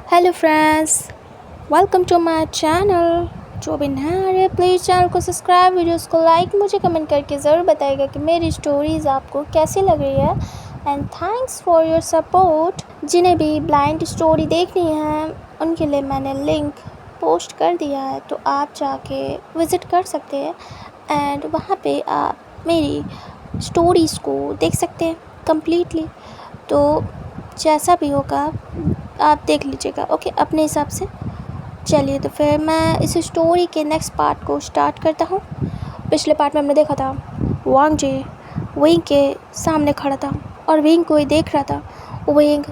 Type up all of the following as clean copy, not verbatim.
Hello friends, welcome to my channel. जो भी नया आ रहे हैं प्लीज़ चैनल को सब्सक्राइब, वीडियोस को लाइक, मुझे कमेंट करके ज़रूर बताइएगा कि मेरी स्टोरीज़ आपको कैसी लग रही है। And thanks for your support. जिन्हें भी ब्लाइंड स्टोरी देखनी है उनके लिए मैंने लिंक पोस्ट कर दिया है, तो आप जाके विज़िट कर सकते हैं एंड वहाँ पे आप मेरी स्टोरीज़ को देख सकते हैं कम्प्लीटली। तो जैसा भी होगा आप देख लीजिएगा, ओके, अपने हिसाब से। चलिए तो फिर मैं इस स्टोरी के नेक्स्ट पार्ट को स्टार्ट करता हूँ। पिछले पार्ट में हमने देखा था वांग जी विंग के सामने खड़ा था और विंग को ही देख रहा था। विंग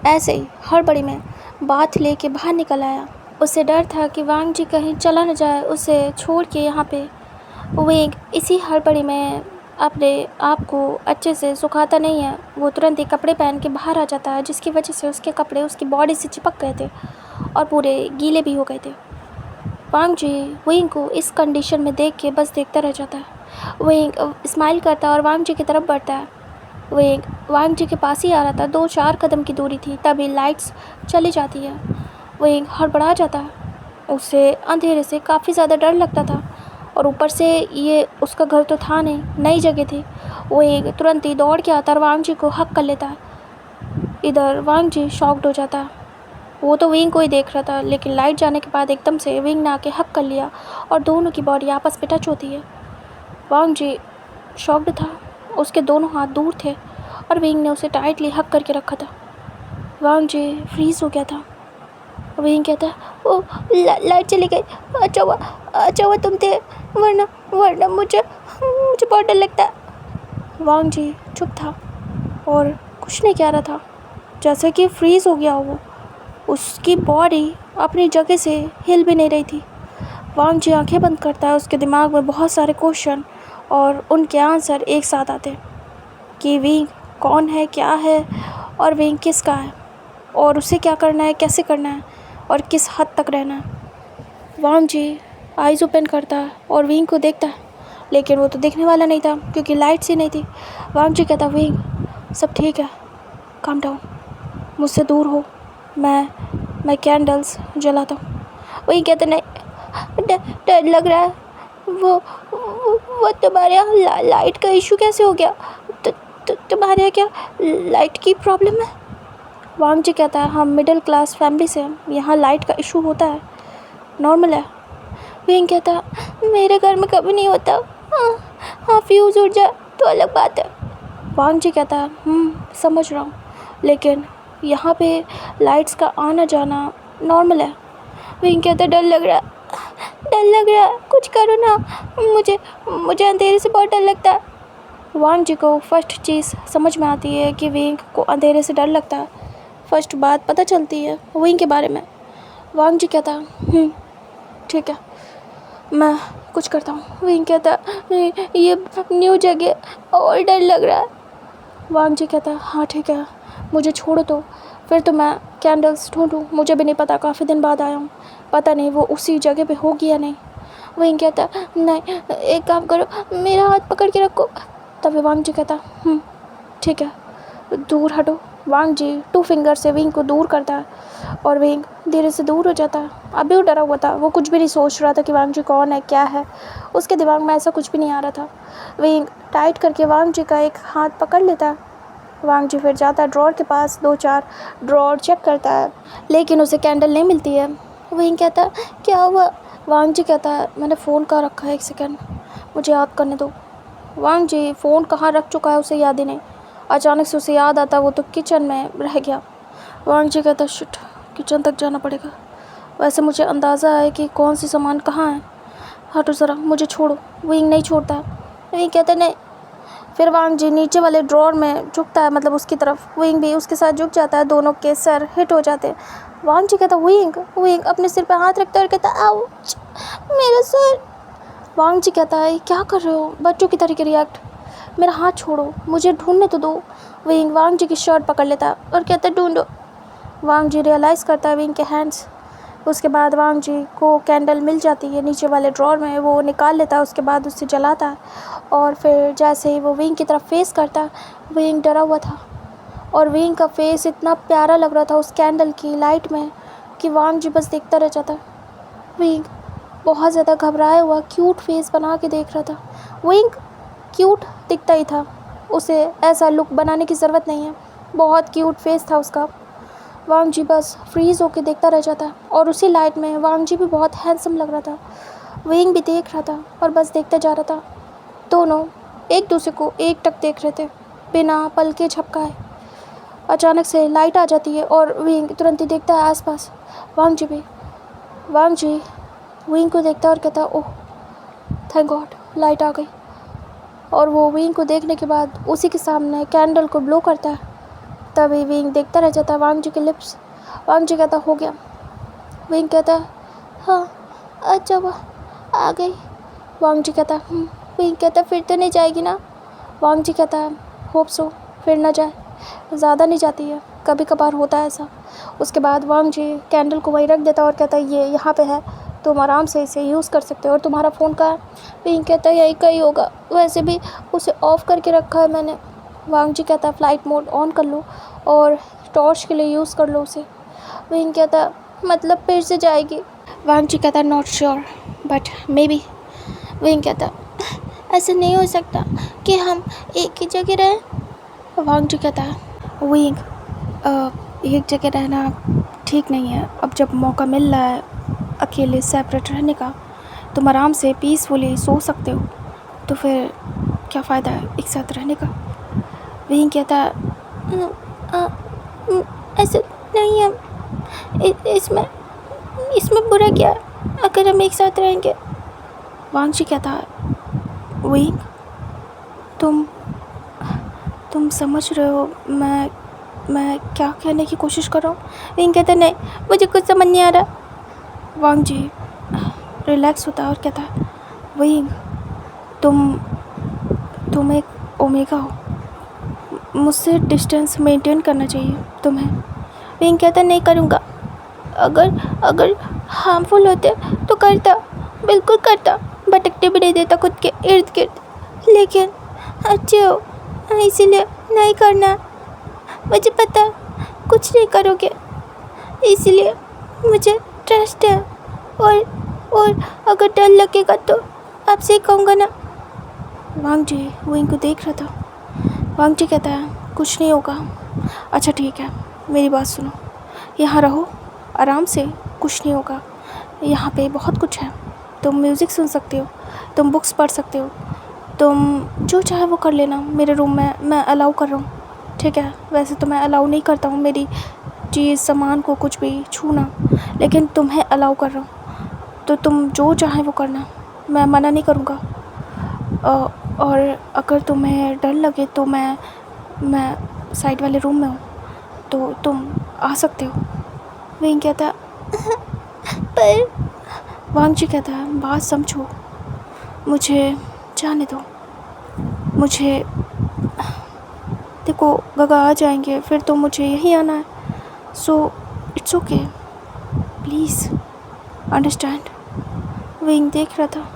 ऐसे ही हड़बड़ी में बात लेके बाहर निकल आया। उसे डर था कि वांग जी कहीं चला न जाए उसे छोड़ के यहाँ पे। विंग इसी हड़बड़ी में अपने आप को अच्छे से सुखाता नहीं है। वो तुरंत ही कपड़े पहन के बाहर आ जाता है, जिसकी वजह से उसके कपड़े उसकी बॉडी से चिपक गए थे और पूरे गीले भी हो गए थे। वांग जी विंग को इस कंडीशन में देख के बस देखता रह जाता है। विंग स्माइल करता है और वांग जी की तरफ बढ़ता है। विंग वांग जी के पास ही आ रहा था, 2-4 कदम की दूरी थी, तभी लाइट्स चली जाती है। विंग हड़बड़ा जाता है। उसे अंधेरे से काफ़ी ज़्यादा डर लगता था और ऊपर से ये उसका घर तो था नहीं, नई जगह थी। वो एक तुरंत ही दौड़ के आता और वांग जी को हक कर लेता है। इधर वांग जी शॉक्ड हो जाता है। वो तो विंग को ही देख रहा था, लेकिन लाइट जाने के बाद एकदम से विंग ने आके हक कर लिया और दोनों की बॉडी आपस में टच होती है। वांग जी शॉक्ड था, उसके दोनों हाथ दूर थे और विंग ने उसे टाइटली हक करके रखा था। वांग जी फ्रीज हो गया था। विंग कहता है, ओ लाइट चली गई, अच्छा हुआ तुम थे, वरना वरना मुझे मुझे बहुत डर लगता है। वांग जी चुप था और कुछ नहीं कह रहा था, जैसे कि फ्रीज हो गया हो। उसकी बॉडी अपनी जगह से हिल भी नहीं रही थी। वांग जी आंखें बंद करता है। उसके दिमाग में बहुत सारे क्वेश्चन और उनके आंसर एक साथ आते हैं कि विंग कौन है, क्या है और विंग किसका है और उसे क्या करना है, कैसे करना है और किस हद तक रहना है। वांग जी आइज़ ओपन करता है और विंग को देखता है, लेकिन वो तो देखने वाला नहीं था क्योंकि लाइट्स ही नहीं थी। वांग जी कहता, विंग सब ठीक है, काम डाउन, मुझसे दूर हो, मैं कैंडल्स जलाता हूँ। वही कहते, नहीं, डर लग रहा है। वो तुम्हारे यहाँ लाइट का इशू कैसे हो गया? तुम्हारे यहाँ क्या लाइट की प्रॉब्लम है? वांग जी कहता है, हम मिडिल क्लास फैमिली से हैं, यहाँ लाइट का इशू होता है, नॉर्मल है। विंग कहता है, मेरे घर में कभी नहीं होता। हाँ फ्यूज़ उड़ जाए तो अलग बात है। वांग जी कहता है, समझ रहा हूँ, लेकिन यहाँ पे लाइट्स का आना जाना नॉर्मल है। विंग कहता है, डर लग रहा है, कुछ करो ना, मुझे अंधेरे से बहुत डर लगता है। वांग जी को फर्स्ट चीज़ समझ में आती है कि विंग को अंधेरे से डर लगता है। फर्स्ट बात पता चलती है विंग के बारे में। वांग जी कहता है, ठीक है, मैं कुछ करता हूँ। विंग कहता है, ये न्यू जगह और डर लग रहा है। वांग जी कहता है, हाँ ठीक है, मुझे छोड़ो तो फिर तो मैं कैंडल्स ढूंढूँ, मुझे भी नहीं पता, काफ़ी दिन बाद आया हूँ, पता नहीं वो उसी जगह पे होगी या नहीं। विंग कहता है, नहीं, एक काम करो, मेरा हाथ पकड़ के रखो। तभी वांग जी कहता, ठीक है, दूर हटो। वांग जी 2 फिंगर से विंग को दूर करता है और विंग धीरे से दूर हो जाता है। अभी वो डरा हुआ था, वो कुछ भी नहीं सोच रहा था कि वांग जी कौन है, क्या है, उसके दिमाग में ऐसा कुछ भी नहीं आ रहा था। विंग टाइट करके वांग जी का एक हाथ पकड़ लेता है। वांग जी फिर जाता है ड्रॉर के पास, 2-4 ड्रॉर चेक करता है, लेकिन उसे कैंडल नहीं मिलती है। विंग कहता है, क्या हुआ? वांग जी कहता है, मैंने फ़ोन कहाँ रखा है, 1 सेकेंड, मुझे याद करने दो। वांग जी फ़ोन कहाँ रख चुका है उसे याद ही नहीं। अचानक से उसे याद आता, वो तो किचन में रह गया। वांग जी कहता, शिट, किचन तक जाना पड़ेगा, वैसे मुझे अंदाज़ा है कि कौन सी सामान कहाँ है, हटो ज़रा, मुझे छोड़ो। विंग नहीं छोड़ता। विंग कहता, नहीं। फिर वांग जी नीचे वाले ड्रॉर में झुकता है, मतलब उसकी तरफ। विंग भी उसके साथ झुक जाता है, दोनों के सर हिट हो जाते हैं। वांग जी कहता, विंग अपने सिर पे हाथ रखता है और कहता, आउच, मेरा सर। वांग जी कहता है, क्या कर रहे हो, बच्चों की तरीके रिएक्ट, मेरा हाथ छोड़ो, मुझे ढूंढने तो दो। विंग वांग जी की शर्ट पकड़ लेता है और कहता है, ढूंढो। वांग जी रियलाइज़ करता है विंग के हैंड्स। उसके बाद वांग जी को कैंडल मिल जाती है नीचे वाले ड्रॉर में, वो निकाल लेता है, उसके बाद उसे जलाता है और फिर जैसे ही वो विंग की तरफ फेस करता है, विंग डरा हुआ था और विंग का फेस इतना प्यारा लग रहा था उस कैंडल की लाइट में। कि वांग जी बस देखता रह जाता। विंग बहुत ज़्यादा घबराया हुआ क्यूट फेस बना के देख रहा था। विंग क्यूट दिखता ही था, उसे ऐसा लुक बनाने की ज़रूरत नहीं है, बहुत क्यूट फेस था उसका। वांग जी बस फ्रीज़ होके देखता रह जाता और उसी लाइट में वांग जी भी बहुत हैंडसम लग रहा था। विंग भी देख रहा था और बस देखता जा रहा था। दोनों एक दूसरे को एकटक देख रहे थे बिना पलके झपकाए। अचानक से लाइट आ जाती है और विंग तुरंत ही देखता है आसपास। वांग जी भी। वांग जी विंग को देखता और कहता, ओह थैंक गॉड लाइट आ गई। और वो विंग को देखने के बाद उसी के सामने कैंडल को ब्लो करता है। तभी विंग देखता रह जाता है वांग जी के लिप्स। वांग जी कहता, हो गया। विंग कहता, हाँ अच्छा वो आ गई। वांग जी कहता, विंग कहता, फिर तो नहीं जाएगी ना। वांग जी कहता है, होप सो, फिर ना जाए, ज़्यादा नहीं जाती है, कभी कभार होता है ऐसा। उसके बाद वांग जी कैंडल को वहीं रख देता और कहता, ये यहाँ पे है, तुम आराम से इसे यूज़ कर सकते हो। और तुम्हारा फ़ोन कहाँ है? विंग कहता, यही कहीं होगा, वैसे भी उसे ऑफ़ करके रखा है मैंने। वांग जी कहता, फ़्लाइट मोड ऑन कर लो और टॉर्च के लिए यूज़ कर लो उसे। विंग कहता, मतलब फिर से जाएगी? वांग जी कहता, not sure but may be. Wing कहता, ऐसा नहीं हो सकता कि हम एक ही जगह रहें। वांग जी कहता, विंग एक जगह रहना ठीक नहीं है। अब जब मौका मिल रहा है अकेले सेपरेट रहने का, तुम आराम से पीसफुली सो सकते हो, तो फिर क्या फ़ायदा है एक साथ रहने का। विंग कहता, ऐसा नहीं है, इसमें बुरा क्या अगर हम एक साथ रहेंगे। वांग जी कहता, विंग तुम समझ रहे हो मैं क्या कहने की कोशिश कर रहा हूँ। विंग कहता, नहीं मुझे कुछ समझ नहीं आ रहा। वांग जी रिलैक्स होता है और कहता, विंग तुम एक ओमेगा हो, मुझसे डिस्टेंस मेंटेन करना चाहिए तुम्हें। विंग कहता, नहीं करूँगा, अगर हार्मफुल होते तो करता, बिल्कुल करता, भटकते भी नहीं देता खुद के इर्द गिर्द, लेकिन अच्छे हो इसीलिए नहीं करना। मुझे पता कुछ नहीं करोगे, इसलिए मुझे ट्रस्ट है, और अगर डर लगेगा तो आपसे ही कहूँगा ना। वांग जी विंग को देख रहा था। वांग जी कहता है, कुछ नहीं होगा। अच्छा ठीक है, मेरी बात सुनो, यहाँ रहो आराम से, कुछ नहीं होगा। यहाँ पे बहुत कुछ है, तुम म्यूज़िक सुन सकते हो, तुम बुक्स पढ़ सकते हो, तुम जो चाहे वो कर लेना। मेरे रूम में मैं अलाउ कर रहा हूँ, ठीक है। वैसे तो मैं अलाउ नहीं करता हूँ मेरी चीज़ सामान को कुछ भी छूना, लेकिन तुम्हें अलाउ कर रहा हूँ, तो तुम जो चाहे वो करना, मैं मना नहीं करूँगा। और अगर तुम्हें डर लगे तो मैं साइड वाले रूम में हूँ, तो तुम आ सकते हो। विंग कहता, पर वांग जी कहता है, बात समझो, मुझे जाने दो, मुझे देखो गगा आ जाएंगे फिर तो मुझे यहीं आना है, so it's okay, please understand. Wing देख रहा था।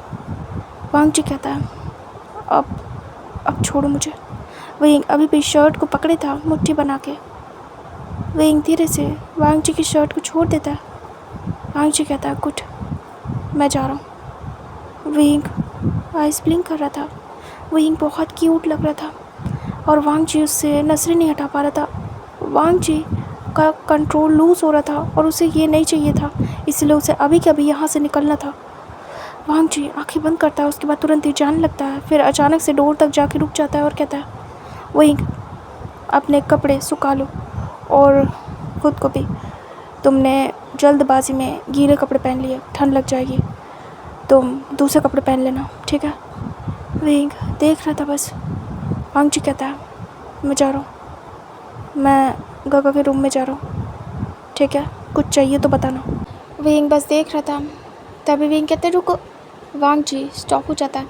वांग जी कहता है, अब छोड़ो मुझे। विंग अभी भी शर्ट को पकड़े था मुट्ठी बना के। विंग धीरे से वांग जी की शर्ट को छोड़ देता है। वांग जी कहता है, गुड, मैं जा रहा हूँ। विंग आइस ब्लिंक कर रहा था। विंग बहुत क्यूट लग रहा था और वांग जी उससे नजरें नहीं हटा पा रहा था। वांग जी का कंट्रोल लूज़ हो रहा था और उसे ये नहीं चाहिए था, इसलिए उसे अभी के अभी यहाँ से निकलना था। वांग जी आंखें बंद करता है, उसके बाद तुरंत ही जाने लगता है, फिर अचानक से डोर तक जाके रुक जाता है और कहता है, विंग अपने कपड़े सुखा लो और खुद को भी, तुमने जल्दबाजी में गीले कपड़े पहन लिए, ठंड लग जाएगी, तुम दूसरे कपड़े पहन लेना, ठीक है। विंग देख रहा था बस। वांग जी कहता है, मैं जा रहा हूँ, मैं गगा के रूम में जा रहा हूँ, ठीक है, कुछ चाहिए तो बताना। विंग बस देख रहा था। तभी विंग कहते, रुको। वांग जी स्टॉप हो जाता है।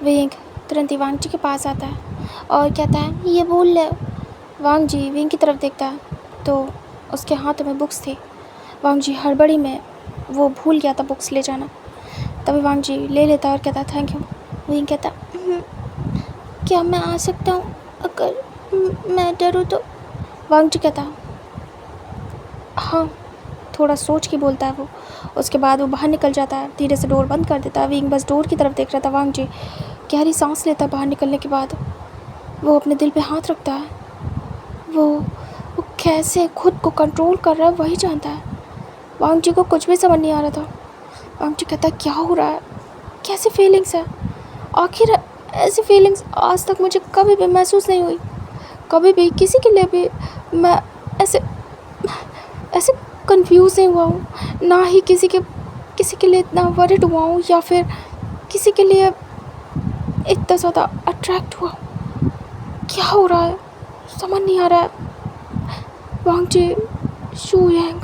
विंग तुरंत ही वांग जी के पास आता है और कहता है, ये भूल ले। वांग जी विंग की तरफ देखता है तो उसके हाथ में बुक्स थी। वांग जी हड़बड़ी में वो भूल गया था बुक्स ले जाना। तभी वांग जी ले लेता और कहता, थैंक यू। विंग कहता, क्या मैं आ सकता हूँ अगर मैं डरूँ तो? वांग जी कहता, हाँ थोड़ा सोच के बोलता है वो। उसके बाद वो बाहर निकल जाता है, धीरे से डोर बंद कर देता है। विंग बस डोर की तरफ देख रहा था। वांग जी गहरी सांस लेता है। बाहर निकलने के बाद वो अपने दिल पे हाथ रखता है। वो कैसे खुद को कंट्रोल कर रहा है वही जानता है। वांग जी को कुछ भी समझ नहीं आ रहा था। वांग जी कहता है क्या हो रहा है, कैसी फीलिंग्स है। आखिर ऐसी फीलिंग्स आज तक मुझे कभी भी महसूस नहीं हुई। कभी भी किसी के लिए भी मैं ऐसे ऐसे कंफ्यूज नहीं हुआ हूँ, ना ही किसी के लिए इतना वरिड हुआ हूँ या फिर किसी के लिए इतना ज़्यादा अट्रैक्ट हुआ। क्या हो रहा है समझ नहीं आ रहा है। वांग जी, शू यांग,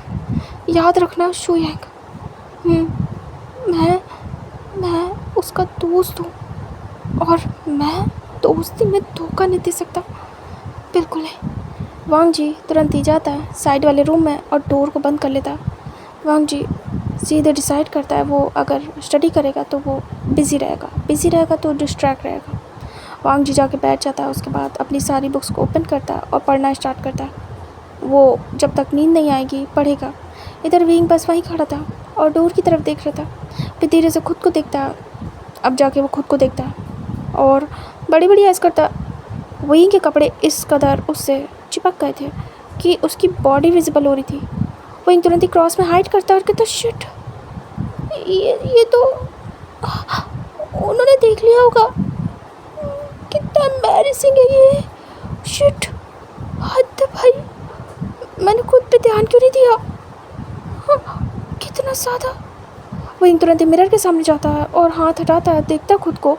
याद रखना शू यांग, मैं उसका दोस्त हूँ और मैं दोस्ती में धोखा नहीं दे सकता, बिल्कुल नहीं। वांग जी तुरंत ही जाता है साइड वाले रूम में और डोर को बंद कर लेता है। वांग जी सीधे डिसाइड करता है वो अगर स्टडी करेगा तो वो बिज़ी रहेगा तो डिस्ट्रैक्ट रहेगा। वांग जी जाके बैठ जाता है। उसके बाद अपनी सारी बुक्स को ओपन करता है और पढ़ना स्टार्ट करता है। वो जब तक नींद नहीं आएगी पढ़ेगा। इधर विंग बस वहीं खड़ा था और डोर की तरफ देख रहा था। फिर धीरे से खुद को देखता है। अब जाके वो खुद को देखता है और बड़ी बड़ी ऐस करता। विंग के कपड़े इस कदर उससे चिपक गए थे कि उसकी बॉडी विजिबल हो रही थी। विंग तुरंत ही क्रॉस में हाइड करता है और कहता शिट, ये तो उन्होंने देख लिया होगा। कितना एम्बैरेसिंग है ये, शिट, हद है भाई, मैंने खुद पे ध्यान क्यों नहीं दिया। कितना सादा। विंग तुरंत ही मिरर के सामने जाता है और हाथ हटाता है, देखता खुद को,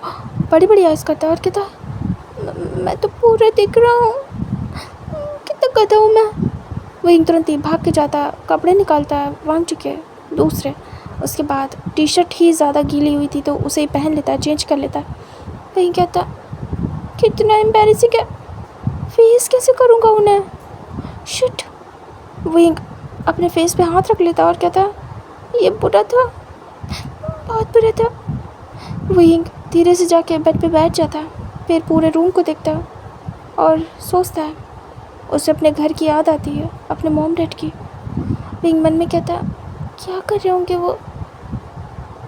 बड़ी बड़ी आइज़ करता है और कहता मैं तो पूरा दिख रहा हूँ, कितना गधा हूँ मैं। विंग तुरंत ही भाग के जाता है, कपड़े निकालता है वांग जी के दूसरे। उसके बाद टी शर्ट ही ज़्यादा गीली हुई थी तो उसे ही पहन लेता है, चेंज कर लेता है। विंग कहता कितना एम्बैरेसिंग है, फेस कैसे करूँगा उन्हें, शिट। विंग अपने फेस पे हाथ रख लेता और कहता ये बुरा था, बहुत बुरा था। विंग धीरे से जाके बेड पे बैठ जाता है, फिर पूरे रूम को देखता है और सोचता है। उसे अपने घर की याद आती है, अपने मॉम डैड की। विंग मन में कहता क्या कर रहे होंगे वो।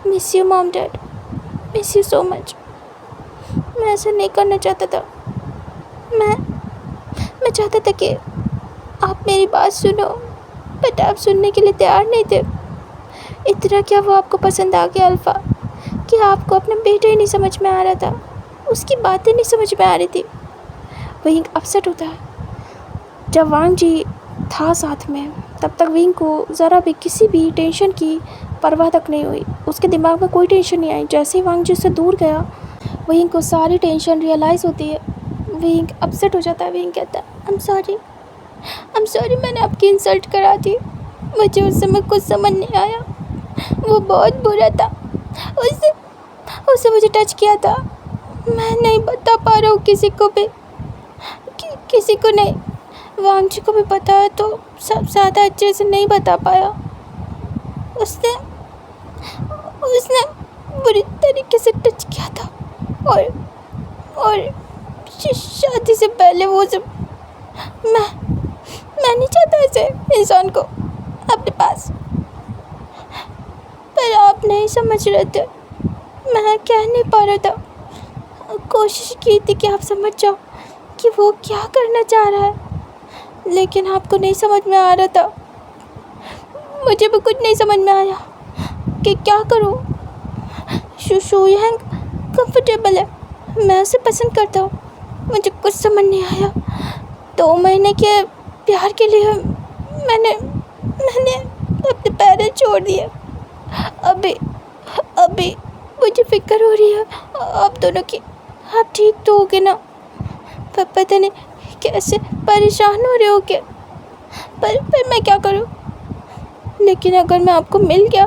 Miss you mom dad, miss you so much. मैं ऐसा नहीं करना चाहता था। मैं चाहता था कि आप मेरी बात सुनो, बट आप सुनने के लिए तैयार नहीं थे। इतना क्या वो आपको पसंद आ गया अल्फ़ा कि आपको अपना बेटा ही नहीं समझ में आ रहा था, उसकी बातें नहीं समझ में आ रही थी। विंग अपसेट होता है। जब वांग जी था साथ में तब तक विंग को ज़रा भी किसी भी टेंशन की परवाह तक नहीं हुई। उसके दिमाग में कोई टेंशन नहीं आई। जैसे ही वांग जी उससे दूर गया विंग को सारी टेंशन रियलाइज़ होती है। विंग अपसेट हो जाता है। विंग कहता है आई एम सॉरी, मैंने आपकी इंसल्ट करा दी। मुझे उस समय कुछ समझ नहीं आया, वो बहुत बुरा था। उससे मुझे टच किया था। मैं नहीं बता पा रहा हूँ किसी को भी, किसी को नहीं। वांग जी को भी पता है तो सब ज़्यादा अच्छे से नहीं बता पाया। उसने बुरी तरीके से टच किया था और शादी से पहले वो सब। मैं नहीं चाहता ऐसे इंसान को अपने पास, पर आप नहीं समझ रहे थे। मैं कह नहीं पा रहा था, कोशिश की थी कि आप समझ जाओ कि वो क्या करना चाह रहा है, लेकिन आपको नहीं समझ में आ रहा था। मुझे भी कुछ नहीं समझ में आया कि क्या करूं। शू यांग कंफर्टेबल है, मैं उसे पसंद करता हूँ। मुझे कुछ समझ नहीं आया। 2 महीने के प्यार के लिए मैंने अपने पेरेंट्स छोड़ दिए। अभी मुझे फिक्र हो रही है आप दोनों की। आप ठीक तो होगे ना? पर पता नहीं कैसे परेशान हो रहे हो क्या? पर मैं क्या करूं? लेकिन अगर मैं आपको मिल गया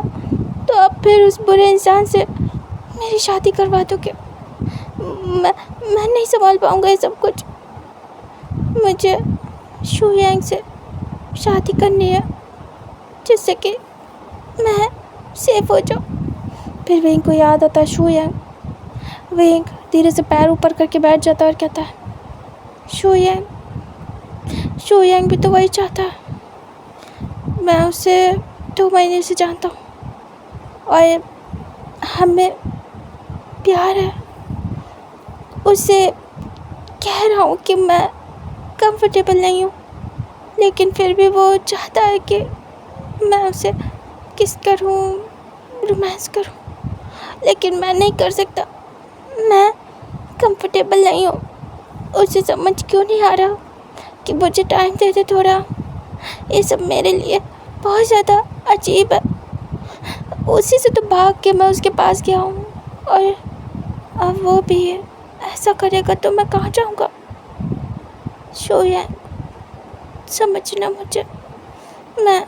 तो आप फिर उस बुरे इंसान से मेरी शादी करवा दोगे। मैं नहीं संभाल पाऊंगा ये सब कुछ। मुझे शू यांग से शादी करनी है जिससे कि मैं सेफ हो जाऊँ। फिर विंग को याद आता है शू यांग। विंग धीरे से पैर ऊपर करके बैठ जाता है और कहता है शू यांग भी तो वही चाहता है। मैं उसे 2 महीने से जानता हूँ और हमें प्यार है। उससे कह रहा हूँ कि मैं कंफर्टेबल नहीं हूँ, लेकिन फिर भी वो चाहता है कि मैं उसे किस करूँ, रोमांस करूँ, लेकिन मैं नहीं कर सकता। मैं कंफर्टेबल नहीं हूँ। उसे समझ क्यों नहीं आ रहा कि मुझे टाइम दे दे थोड़ा। ये सब मेरे लिए बहुत ज़्यादा अजीब है। उसी से तो भाग के मैं उसके पास गया हूँ और अब वो भी ऐसा करेगा तो मैं कहाँ जाऊँगा। शोयंग, समझना मुझे। मैं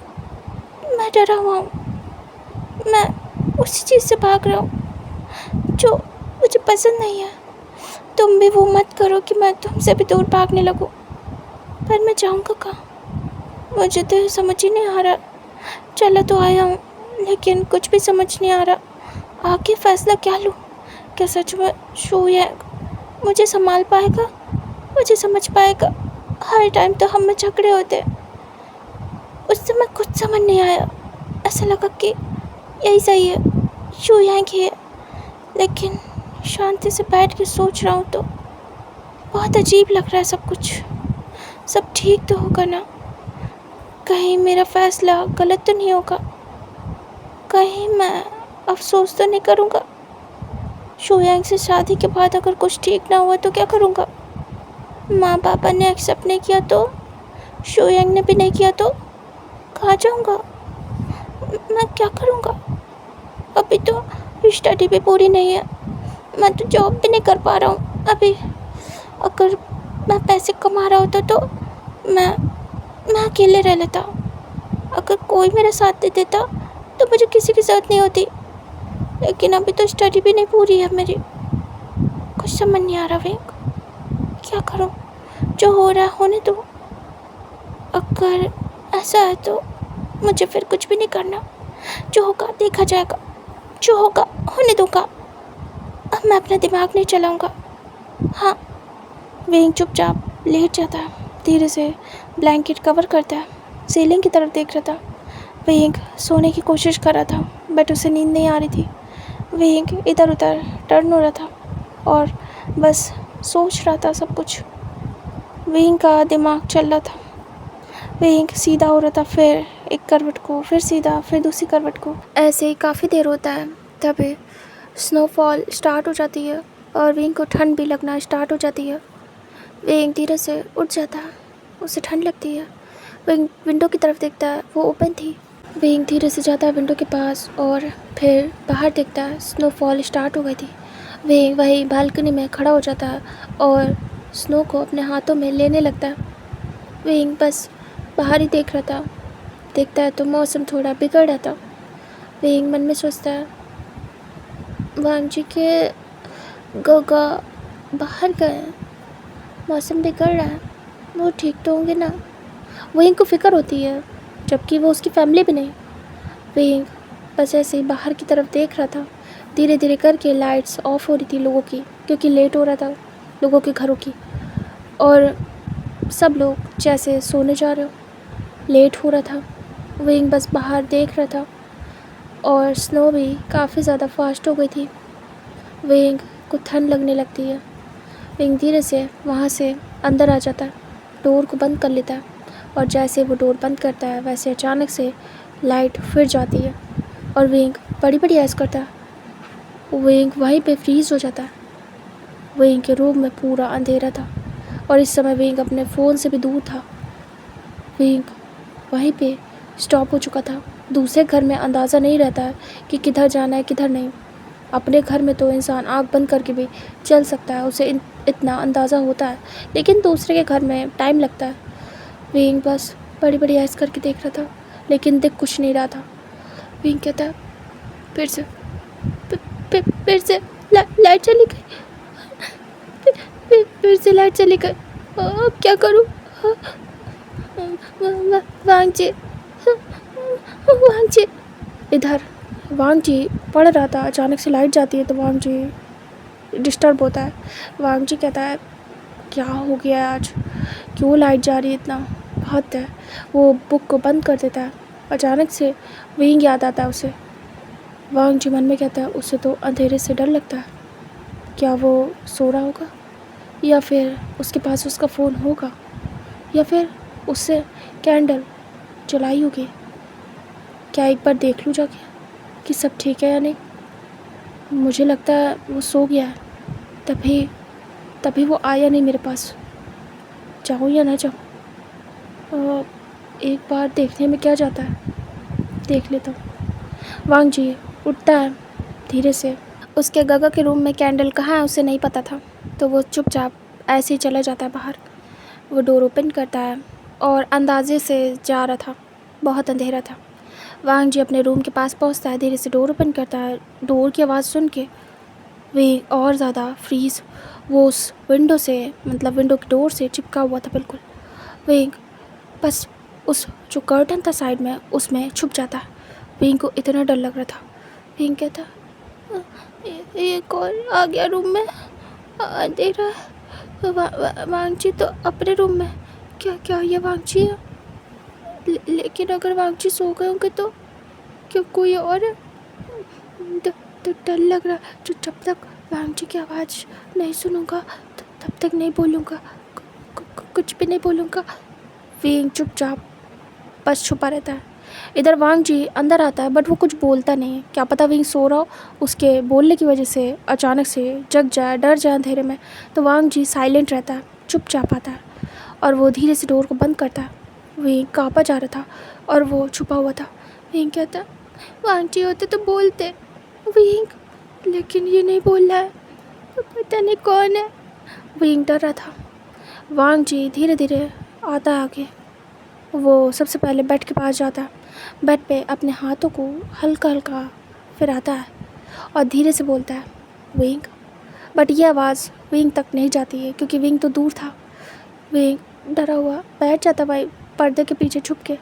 डरा हुआ हूँ। मैं उसी चीज़ से भाग रहा हूँ जो मुझे पसंद नहीं है। तुम भी वो मत करो कि मैं तुमसे भी दूर भागने लगूँ। पर मैं जाऊँगा कहाँ? मुझे तो समझ ही नहीं आ रहा। चला तो आया हूँ, लेकिन कुछ भी समझ नहीं आ रहा। आगे फैसला क्या लूँ? क्या सच में शोयंग मुझे संभाल पाएगा, मुझे समझ पाएगा? हर टाइम तो हम में झगड़े होते। उस समय कुछ समझ नहीं आया। ऐसा लगा कि यही सही है, शोयंग ही है। लेकिन शांति से बैठ के सोच रहा हूँ तो बहुत अजीब लग रहा है सब कुछ। सब ठीक तो होगा ना? कहीं मेरा फैसला गलत तो नहीं होगा? कहीं मैं अफसोस तो नहीं करूँगा? शोयंग से शादी के बाद अगर कुछ ठीक ना हुआ तो क्या करूँगा? माँ पापा ने एक्सेप्ट नहीं किया तो? शोयंग ने भी नहीं किया तो? कहाँ जाऊँगा? मैं क्या करूँगा? अभी तो स्टडी भी पूरी नहीं है। मैं तो जॉब भी नहीं कर पा रहा हूँ अभी। अगर मैं पैसे कमा रहा होता तो मैं अकेले रह लेता। अगर कोई मेरा साथ दे देता तो मुझे किसी की ज़रूरत नहीं होती। लेकिन अभी तो स्टडी भी नहीं पूरी है मेरी। कुछ समझ नहीं आ रहा विंक, क्या करूँ? जो हो रहा है होने दो। अगर ऐसा है तो मुझे फिर कुछ भी नहीं करना। जो होगा देखा जाएगा, जो होगा होने दूँगा। अब मैं अपना दिमाग नहीं चलाऊँगा। हाँ, विंक चुपचाप लेट जाता है, धीरे से ब्लैंकेट कवर करता है, सीलिंग की तरफ देख रहा था। विंक सोने की कोशिश कर रहा था बट उसे नींद नहीं आ रही थी। विंक इधर उधर टर्न हो रहा था और बस सोच रहा था सब कुछ। विंक का दिमाग चल रहा था। विंक सीधा हो रहा था, फिर एक करवट को, फिर सीधा, फिर दूसरी करवट को। ऐसे ही काफ़ी देर होता है। तभी स्नोफॉल स्टार्ट हो जाती है और विंक को ठंड भी लगना स्टार्ट हो जाती है। विंक धीरे से उठ जाता है, उसे ठंड लगती है। विंक विंडो की तरफ देखता है, वो ओपन थी। विंक धीरे से जाता है विंडो के पास और फिर बाहर देखता है, स्नोफॉल स्टार्ट हो गई थी। विंक वही बालकनी में खड़ा हो जाता है और स्नो को अपने हाथों में लेने लगता है। विंक बस बाहर ही देख रहा था। देखता है तो मौसम थोड़ा बिगड़ रहा था। विंक मन में सोचता है, वांग जी के गोगा बाहर गए, मौसम बिगड़ रहा है, वो ठीक तो होंगे ना? विंक को फिक्र होती है, जबकि वो उसकी फैमिली भी नहीं। विंक बस ऐसे ही बाहर की तरफ देख रहा था। धीरे धीरे करके लाइट्स ऑफ हो रही थी लोगों की, क्योंकि लेट हो रहा था लोगों के घरों की, और सब लोग जैसे सोने जा रहे हो, लेट हो रहा था। विंक बस बाहर देख रहा था और स्नो भी काफ़ी ज़्यादा फास्ट हो गई थी। विंक को ठंड लगने लगती है। विंक धीरे से वहाँ से अंदर आ जाता है, डोर को बंद कर लेता है और जैसे वो डोर बंद करता है वैसे अचानक से लाइट फिर जाती है और विंक बड़ी बड़ी ऐश करता है। विंक वहीं पे फ्रीज़ हो जाता है। विंक के रूम में पूरा अंधेरा था और इस समय विंक अपने फ़ोन से भी दूर था। विंक वहीं पे स्टॉप हो चुका था। दूसरे घर में अंदाज़ा नहीं रहता है कि किधर जाना है किधर नहीं। अपने घर में तो इंसान आँख बंद करके भी चल सकता है, उसे इतना अंदाज़ा होता है, लेकिन दूसरे के घर में टाइम लगता है। विंक बस बड़ी बड़ी ऐश करके देख रहा था, लेकिन दिख कुछ नहीं रहा था। विंक कहता है, फिर से लाइट चली गई, फिर से लाइट चली गई, अब क्या करूँ? वांग जी, इधर वांग जी पढ़ रहा था, अचानक से लाइट जाती है तो वांग जी डिस्टर्ब होता है। वांग जी कहता है, क्या हो गया आज, क्यों लाइट जा रही है इतना? बहुत है। वो बुक को बंद कर देता है अचानक से विंग याद आता है उसे। वांग जी मन में कहता है उसे तो अंधेरे से डर लगता है। क्या वो सो रहा होगा, या फिर उसके पास उसका फ़ोन होगा, या फिर उससे कैंडल जलाई होगी। क्या एक बार देख लूँ जाके कि सब ठीक है या नहीं। मुझे लगता है वो सो गया है, तभी वो आया नहीं मेरे पास। जाऊँ या ना जाऊँ, एक बार देखने में क्या जाता है, देख लेता हूँ। वांग जी उठता है धीरे से। उसके गगा के रूम में कैंडल कहाँ है उसे नहीं पता था, तो वो चुपचाप ऐसे ही चला जाता है बाहर। वो डोर ओपन करता है और अंदाजे से जा रहा था, बहुत अंधेरा था। वांग जी अपने रूम के पास पहुंचता है, धीरे से डोर ओपन करता है। डोर की आवाज़ सुन के वे और ज़्यादा फ्रीज, वो उस विंडो से, मतलब विंडो की डोर से चिपका हुआ था बिल्कुल। विंग बस उस जो कर्टन था साइड में उसमें छुप जाता है। विंग को इतना डर लग रहा था। विंग कहता ये कौन आ गया रूम में, अंधेरा है। वांग जी तो अपने रूम में, क्या ये वांग जी है? लेकिन अगर वांग जी सो गए होंगे तो क्या कोई और है? तो डर लग रहा है। जो जब तक वांग जी की आवाज़ नहीं सुनूंगा तब तक नहीं बोलूँगा, कुछ भी नहीं बोलूँगा। विंग चुपचाप बस छुपा रहता है। इधर वांग जी अंदर आता है बट वो कुछ बोलता नहीं है। क्या पता विंग सो रहा हो, उसके बोलने की वजह से अचानक से जग जाए, डर जाए अंधेरे में। तो वांग जी साइलेंट रहता है, चुपचाप आता है और वो धीरे से डोर को बंद करता है। विंग काँपा जा रहा था और वो छुपा हुआ था। विंग कहता वांग जी होते तो बोलते, विंग, लेकिन ये नहीं बोल रहा है, तो पता नहीं कौन है। विंग डर रहा था। वांग जी धीरे धीरे आता है आगे। वो सबसे पहले बेड के पास जाता है, बेड पे अपने हाथों को हल्का हल्का फिराता है और धीरे से बोलता है विंग। बट ये आवाज़ विंग तक नहीं जाती है क्योंकि विंग तो दूर था। विंग डरा हुआ बैठ जाता भाई पर्दे के पीछे छुप के।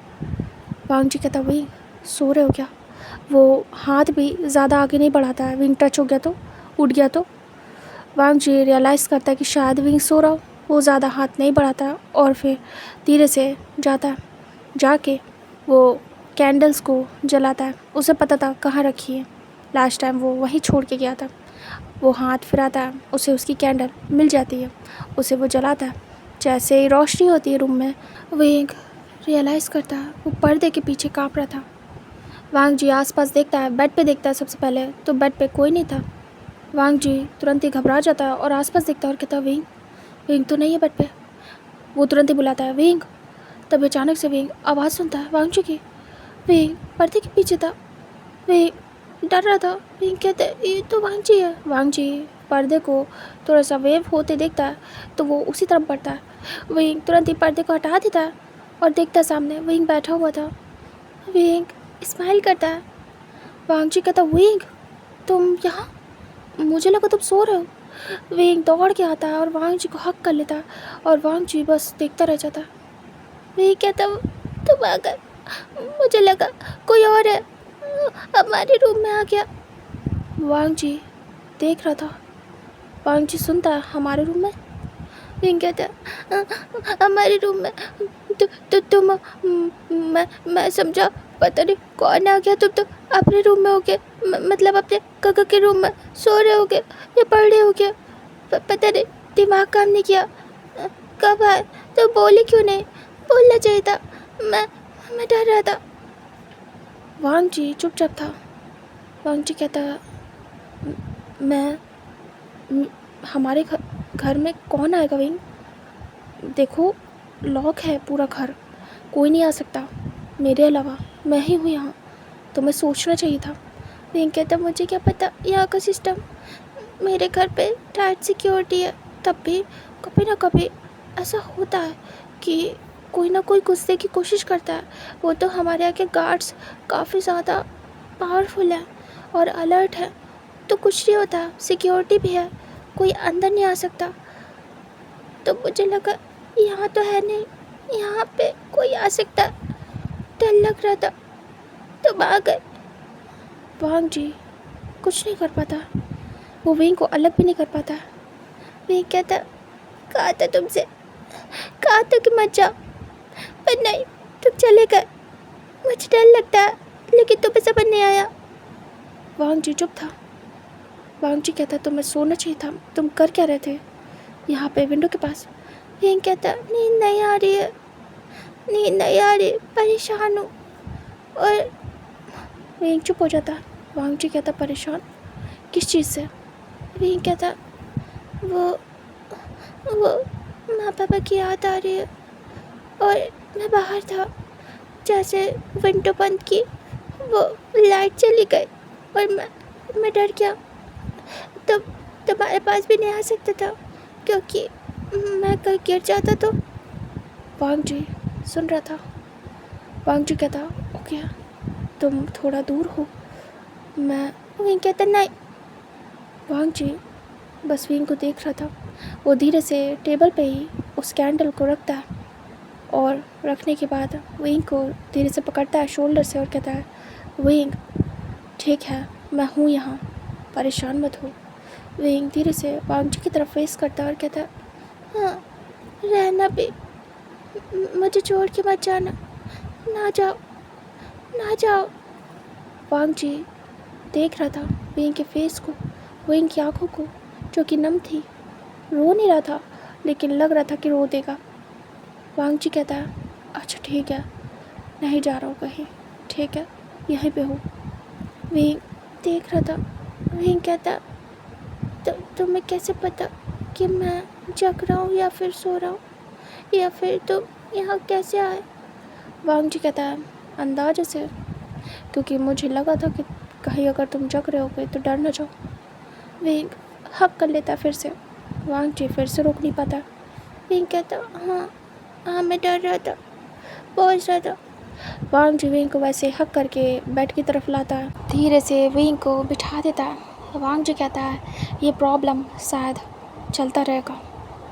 वांग जी कहता विंग सो रहे हो क्या? वो हाथ भी ज़्यादा आगे नहीं बढ़ाता है, विंग टच हो गया तो, उठ गया तो। वांग जी रियलाइज़ करता है कि शायद विंग सो रहा हो। वो ज़्यादा हाथ नहीं बढ़ाता और फिर धीरे से जाता है, जाके वो कैंडल्स को जलाता है। उसे पता था कहाँ रखी है, लास्ट टाइम वो वहीं छोड़ के गया था। वो हाथ फिराता है, उसे उसकी कैंडल मिल जाती है, उसे वो जलाता है। जैसे ही रोशनी होती है रूम में, विंग रियलाइज़ करता है वो पर्दे के पीछे काँप रहा था। वांग जी आसपास देखता है, बेड पे देखता है सबसे पहले, तो बेड पे कोई नहीं था। वांग जी तुरंत ही घबरा जाता है और आसपास देखता है और कहता है विंग, विंग तो नहीं है बेड पे। वो तुरंत ही बुलाता है विंग। तब अचानक से विंग आवाज़ सुनता है वांग जी की। विंग पर्दे के पीछे था। विंग डर रहा था। विंग कहता है ये तो वांग जी है। वांग जी पर्दे को थोड़ा सा वेव होते देखता है तो वो उसी तरफ बढ़ता है। विंग तुरंत ही पर्दे को हटा देता है और देखता है सामने विंग बैठा हुआ था। विंग स्माइल करता है। वांग जी कहता विंग तुम यहाँ, मुझे लगा तुम सो रहे हो। विंग दौड़ के आता है और वांग जी को हक कर लेता है और वांग जी बस देखता रह जाता है। विंग कहता तुम आ गए, मुझे लगा कोई और है, हमारे रूम में आ गया। वांग जी देख रहा था। वांग जी सुनता है हमारे रूम में। विंग कहता हमारे रूम में तुम, मैं समझा पता नहीं कौन आ गया। तुम तो अपने रूम में हो गए, मतलब अपने काका के रूम में सो रहे होगे या पढ़ रहे होगे। पता नहीं, दिमाग काम नहीं किया। कब आए तो बोले क्यों नहीं, बोलना चाहिए था। मैं डर रहा था। वांग जी चुपचाप था। वांग जी कहता मैं हमारे घर में कौन आएगा विंग? देखो लॉक है पूरा घर, कोई नहीं आ सकता मेरे अलावा, मैं ही हूँ यहाँ, तुम्हें सोचना चाहिए था। विंग कहता मुझे क्या पता यहाँ का सिस्टम, मेरे घर पे टाइट सिक्योरिटी है, तब भी कभी ना कभी ऐसा होता है कि कोई ना कोई घुसने की कोशिश करता है। वो तो हमारे यहाँ के गार्ड्स काफ़ी ज़्यादा पावरफुल है और अलर्ट है, तो कुछ नहीं होता, सिक्योरिटी भी है, कोई अंदर नहीं आ सकता। तो मुझे लगा यहाँ तो है नहीं, यहाँ पे कोई आ सकता, डर लग रहा था तो आ गए। वांग जी कुछ नहीं कर पाता, वो विंग को अलग भी नहीं कर पाता। विंग कहता कहा था तुमसे, कहा था कि मत जाओ, पर नहीं, तुम चले गए। मुझे डर लगता है, लेकिन तुम्हें समझ नहीं आया। वांग जी चुप था। वांग जी कहता तुम्हें सोना चाहिए था, तुम कर क्या रहे थे यहाँ पे विंडो के पास? विंग कहता नींद नहीं आ रही है, नींद नहीं आ रही, परेशान हूँ। और विंग चुप हो जाता। वांग जी कहता परेशान किस चीज़ से? विंग कहता वो माँ पापा की याद आ रही है, और मैं बाहर था, जैसे विंडो बंद की वो लाइट चली गई और मैं डर गया। तो तुम्हारे पास भी नहीं आ सकता था, क्योंकि मैं कहीं गिर जाता तो। वांग जी सुन रहा था। वांग जी कहता ओके तुम थोड़ा दूर हो, मैं। विंग कहता नहीं। वांग जी बस विंग को देख रहा था। वो धीरे से टेबल पे ही उस कैंडल को रखता है, और रखने के बाद विंग को धीरे से पकड़ता है शोल्डर से और कहता है विंग ठीक है, मैं हूँ यहाँ, परेशान मत हो। विंग धीरे से वांग जी की तरफ फेस करता है और कहता है हाँ रहना भी, मुझे छोड़ के मत जाना, ना जाओ ना जाओ। वांग जी देख रहा था विंग के फेस को, विंग की आंखों को जो कि नम थी। रो नहीं रहा था, लेकिन लग रहा था कि रो देगा। वांग जी कहता है अच्छा ठीक है, नहीं जा रहा हूँ कहीं, ठीक है यहीं पे हूँ। विंग देख रहा था। विंग कहता तुम्हें कैसे पता कि मैं जग रहा हूँ या फिर सो रहा हूँ, या फिर तुम यहाँ कैसे आए? वांग जी कहता है अंदाज़े से, क्योंकि मुझे लगा था कि कहीं अगर तुम जग रहे होगे तो डर न जाओ। विंग हक कर लेता फिर से। वांग जी फिर से रोक नहीं पाता। विंग कहता हाँ मैं डर रहा था, बहुत ज़्यादा। वांग जी विंग को वैसे हक करके बेड की तरफ लाता है, धीरे से विंग को बिठा देता है। वांग जी कहता है ये प्रॉब्लम शायद चलता रहेगा,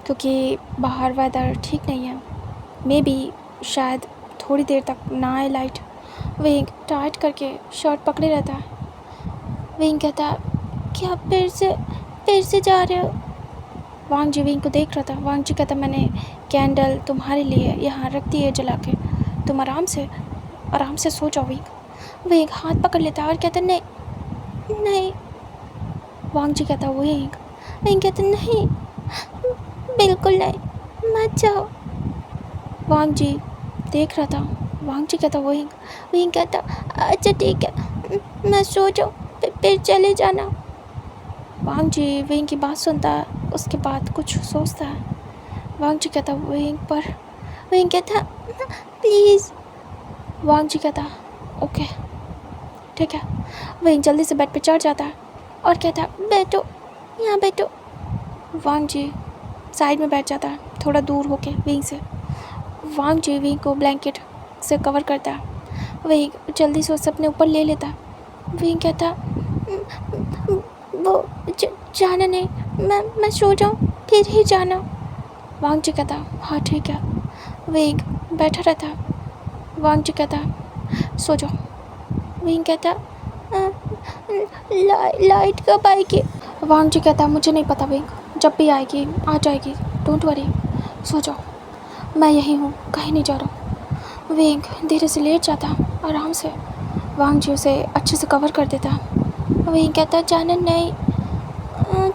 क्योंकि बाहर वेदर ठीक नहीं है, मे बी शायद थोड़ी देर तक ना आए लाइट। विंग टाइट करके शर्ट पकड़े रहता है। विंग कहता है क्या फिर से जा रहे हो? वांग जी विंग को देख रहा था। वांग जी कहता मैंने कैंडल तुम्हारे लिए यहाँ रख दी है जला के, तुम आराम से सो जाओ। विंग हाथ पकड़ लेता है और कहता नहीं। वांग जी कहता विंग कहता नहीं, बिल्कुल नहीं, मत जाओ। वांग जी देख रहा था। वांग जी कहता विंग कहता अच्छा ठीक है, मैं सो जाऊँ, फिर चले जाना। वांग जी विंग की बात सुनता है, उसके बाद कुछ सोचता है। वांग जी कहता विंग कहता प्लीज़। वांग जी कहता ओके ठीक है। विंग जल्दी से बेड पे चढ़ जाता है और कहता बैठो, यहाँ बैठो। वांग जी साइड में बैठ जाता है, थोड़ा दूर होके विंग से। वांग जी विंग को ब्लैंकेट से कवर करता है। विंग जल्दी से उसे अपने ऊपर ले लेता है। विंग कहता वो जाना नहीं, मैं सो जाऊँ फिर ही जाना। वांग जी कहता हाँ ठीक है। विंग बैठा रहता है। वांग जी कहता सो जाओ। विंग कहता लाइट कब आएगी? वांग जी कहता मुझे नहीं पता विंग, जब भी आएगी आ जाएगी, डोंट वरी, सो जाओ, मैं यहीं हूँ, कहीं नहीं जा रहा हूँ। विंग धीरे से लेट जाता आराम से। वांग जी उसे अच्छे से कवर कर देता। विंग कहता जाना नहीं,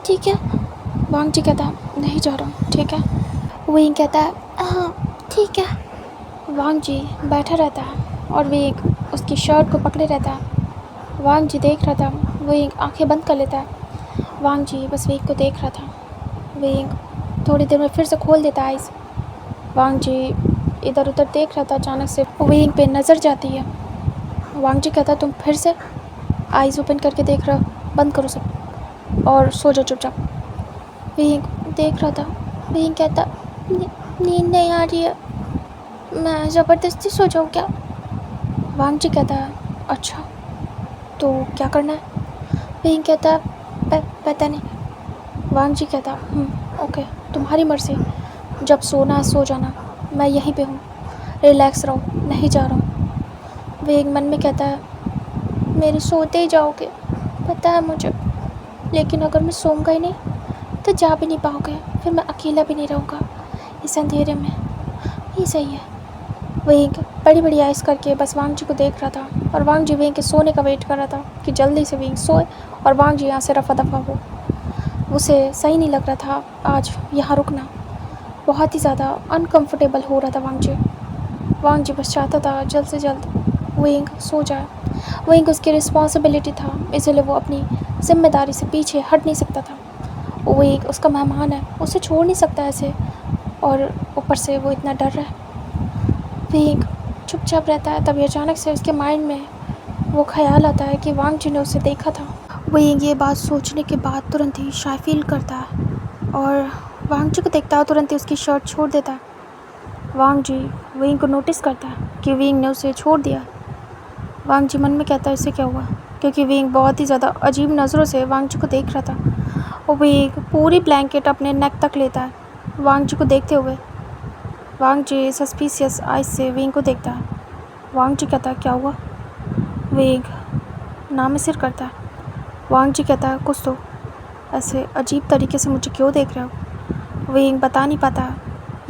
ठीक है। वांग जी कहता नहीं जा रहा हूँ, ठीक है। विंग कहता हाँ ठीक है। वांग जी बैठा रहता है और विंग उसकी शर्ट को पकड़े रहता है। वांग जी देख रहा था। विंग आंखें बंद कर लेता है। वांग जी बस विंग को देख रहा था। विंग थोड़ी देर में फिर से खोल देता आइज़। वांग जी इधर उधर देख रहा था, अचानक से विंग पे नज़र जाती है। वांग जी कहता तुम फिर से आइज़ ओपन करके देख रहे हो, बंद करो सब और सो जाओ चुपचाप। विंग देख रहा था। विंग कहता नींद नहीं आ रही है, मैं ज़बरदस्ती सो जाऊँ क्या? वांग जी कहता अच्छा तो क्या करना है? विंग कहता पता नहीं। वांग जी कहता ओके तुम्हारी मर्ज़ी, जब सोना है सो जाना, मैं यहीं पे हूँ, रिलैक्स रहो, नहीं जा रहा हूँ। विंग मन में कहता है मेरे सोते ही जाओगे, पता है मुझे, लेकिन अगर मैं सोऊंगा ही नहीं तो जा भी नहीं पाओगे, फिर मैं अकेला भी नहीं रहूँगा इस अंधेरे में, ये सही है। विंग बड़ी बड़ी आइज़ करके बस वांग जी को देख रहा था और वांग जी विंग के सोने का वेट कर रहा था कि जल्दी से विंग सोए और वांग जी यहाँ से रफा दफा हो। उसे सही नहीं लग रहा था आज यहाँ रुकना, बहुत ही ज़्यादा अनकंफर्टेबल हो रहा था वांग जी बस चाहता था जल्द से जल्द विंग सो जाए। विंग उसकी रिस्पॉन्सिबिलिटी था, इसलिए वो अपनी जिम्मेदारी से पीछे हट नहीं सकता था। विंग उसका मेहमान है, उसे छोड़ नहीं सकता ऐसे, और ऊपर से वो इतना डर रहा है। विंग चुपचाप रहता है, तभी अचानक से उसके माइंड में वो ख्याल आता है कि वांग जी ने उसे देखा था। विंग ये बात सोचने के बाद तुरंत ही शाय फील करता है और वांग जी को देखता है, तुरंत ही उसकी शर्ट छोड़ देता है। वांग जी विंग को नोटिस करता है कि विंग ने उसे छोड़ दिया। वांग जी मन में कहता है इससे क्या हुआ, क्योंकि विंग बहुत ही ज़्यादा अजीब नज़रों से वांग जी को देख रहा था। और विंग पूरी ब्लैंकेट अपने नेक तक लेता है वांग जी को देखते हुए। वांग जी सस्पिशियस आइज से विंग को देखता है। वांग जी कहता है क्या हुआ। विंग नाम सिर करता है। वांग जी कहता है कुछ तो, ऐसे अजीब तरीके से मुझे क्यों देख रहे हो। विंग बता नहीं पाता,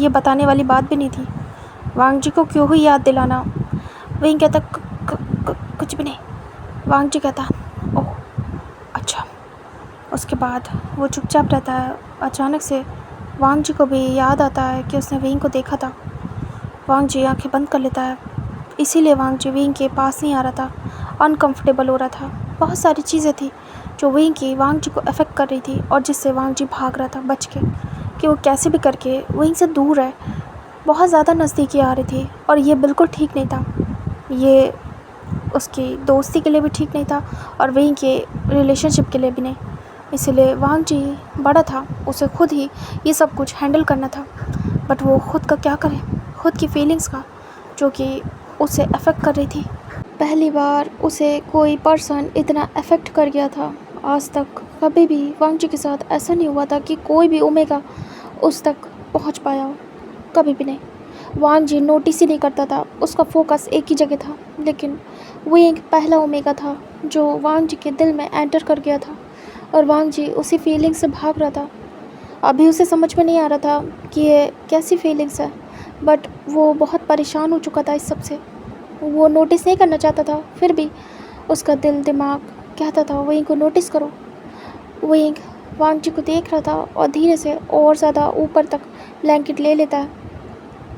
ये बताने वाली बात भी नहीं थी। वांग जी को क्यों ही याद दिलाना। विंग कहता कुछ भी नहीं। वांग जी कहता ओह अच्छा। उसके बाद वो चुपचाप रहता है। अचानक से वांग जी को भी याद आता है कि उसने विंग को देखा था। वांग जी आंखें बंद कर लेता है, इसीलिए वांग जी विंग के पास नहीं आ रहा था, अनकंफर्टेबल हो रहा था। बहुत सारी चीज़ें थी जो विंग की वांग जी को अफेक्ट कर रही थी और जिससे वांग जी भाग रहा था बच के, कि वो कैसे भी करके विंग से दूर है। बहुत ज़्यादा नज़दीकी आ रही थी और ये बिल्कुल ठीक नहीं था। ये उसकी दोस्ती के लिए भी ठीक नहीं था और विंग के रिलेशनशिप के लिए भी नहीं। इसलिए वांग जी बड़ा था, उसे खुद ही ये सब कुछ हैंडल करना था। बट वो खुद का क्या करे, खुद की फीलिंग्स का, जो कि उसे अफेक्ट कर रही थी। पहली बार उसे कोई पर्सन इतना अफेक्ट कर गया था। आज तक कभी भी वांग जी के साथ ऐसा नहीं हुआ था कि कोई भी ओमेगा उस तक पहुंच पाया हो, कभी भी नहीं। वांग जी नोटिस ही नहीं करता था, उसका फोकस एक ही जगह था। लेकिन वो एक पहला ओमेगा था जो वांग जी के दिल में एंटर कर गया था और वांग जी उसी फीलिंग से भाग रहा था। अभी उसे समझ में नहीं आ रहा था कि ये कैसी फीलिंग्स है, बट वो बहुत परेशान हो चुका था इस सब से। वो नोटिस नहीं करना चाहता था, फिर भी उसका दिल दिमाग कहता था विंग को नोटिस करो। विंग वांग जी को देख रहा था और धीरे से और ज़्यादा ऊपर तक ब्लैंकेट ले लेता है।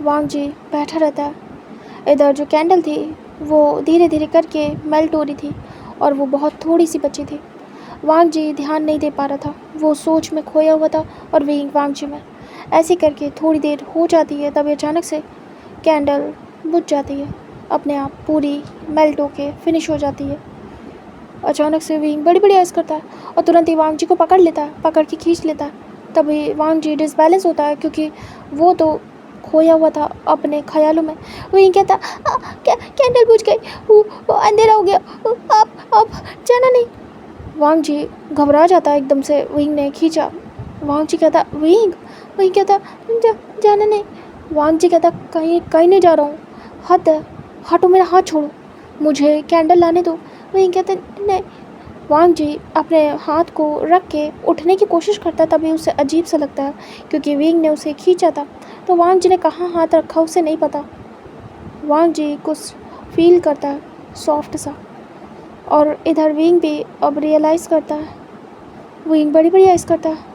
वांग जी बैठा रहता है। इधर जो कैंडल थी वो धीरे धीरे करके मेल्ट हो रही थी और वो बहुत थोड़ी सी बची थी। वांग जी ध्यान नहीं दे पा रहा था, वो सोच में खोया हुआ था और विंग वांग जी में। ऐसे करके थोड़ी देर हो जाती है, तभी अचानक से कैंडल बुझ जाती है, अपने आप पूरी मेल्ट होके फिनिश हो जाती है। अचानक से विंग बड़ी बड़ी आइज़ करता है और तुरंत ही वांग जी को पकड़ लेता है, पकड़ के खींच लेता है। तभी वांग जी डिसबैलेंस होता है, क्योंकि वो तो खोया हुआ था अपने ख्यालों में। विंग कहता कैंडल बुझ गई, वो अंधेरा हो गया, अब जाना नहीं। वांग जी घबरा जाता है एकदम से, विंग ने खींचा। वांग जी कहता विंग कहता जाना नहीं। वांग जी कहता कहीं कहीं नहीं जा रहा हूँ, हद है, हटो, मेरा हाथ छोड़ो, मुझे कैंडल लाने दो। विंग कहता नहीं। वांग जी अपने हाथ को रख के उठने की कोशिश करता, तभी उसे अजीब सा लगता है क्योंकि विंग ने उसे खींचा था। तो वांग जी ने कहाँ हाथ रखा उसे नहीं पता। वांग जी कुछ फील करता है सॉफ्ट सा, और इधर विंग भी अब रियलाइज़ करता है। विंग बड़ी बड़ी आइज़ करता है।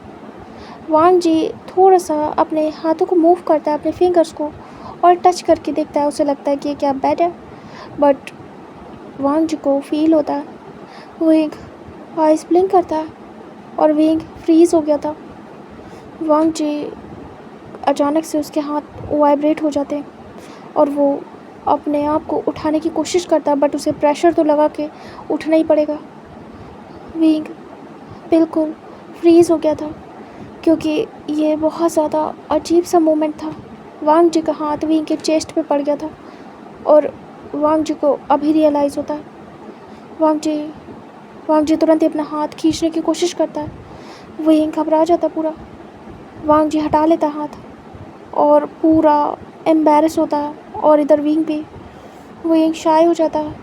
वांग जी थोड़ा सा अपने हाथों को मूव करता है, अपने फिंगर्स को, और टच करके देखता है। उसे लगता है कि क्या बेड है, बट वांग जी को फील होता है। विंग आइस ब्लिंक करता है और विंग फ्रीज़ हो गया था। वांग जी अचानक से उसके हाथ वाइब्रेट हो जाते हैं और वो अपने आप को उठाने की कोशिश करता है, बट उसे प्रेशर तो लगा के उठना ही पड़ेगा। विंग बिल्कुल फ्रीज़ हो गया था क्योंकि ये बहुत ज़्यादा अजीब सा मोमेंट था। वांग जी का हाथ विंग के चेस्ट पे पड़ गया था और वांग जी को अभी रियलाइज़ होता है। वांग जी तुरंत ही अपना हाथ खींचने की कोशिश करता है। विंग घबरा जाता पूरा। वांग जी हटा लेता हाथ और पूरा एम्बैरस होता है, और इधर विंग भी विंग शाय हो जाता है।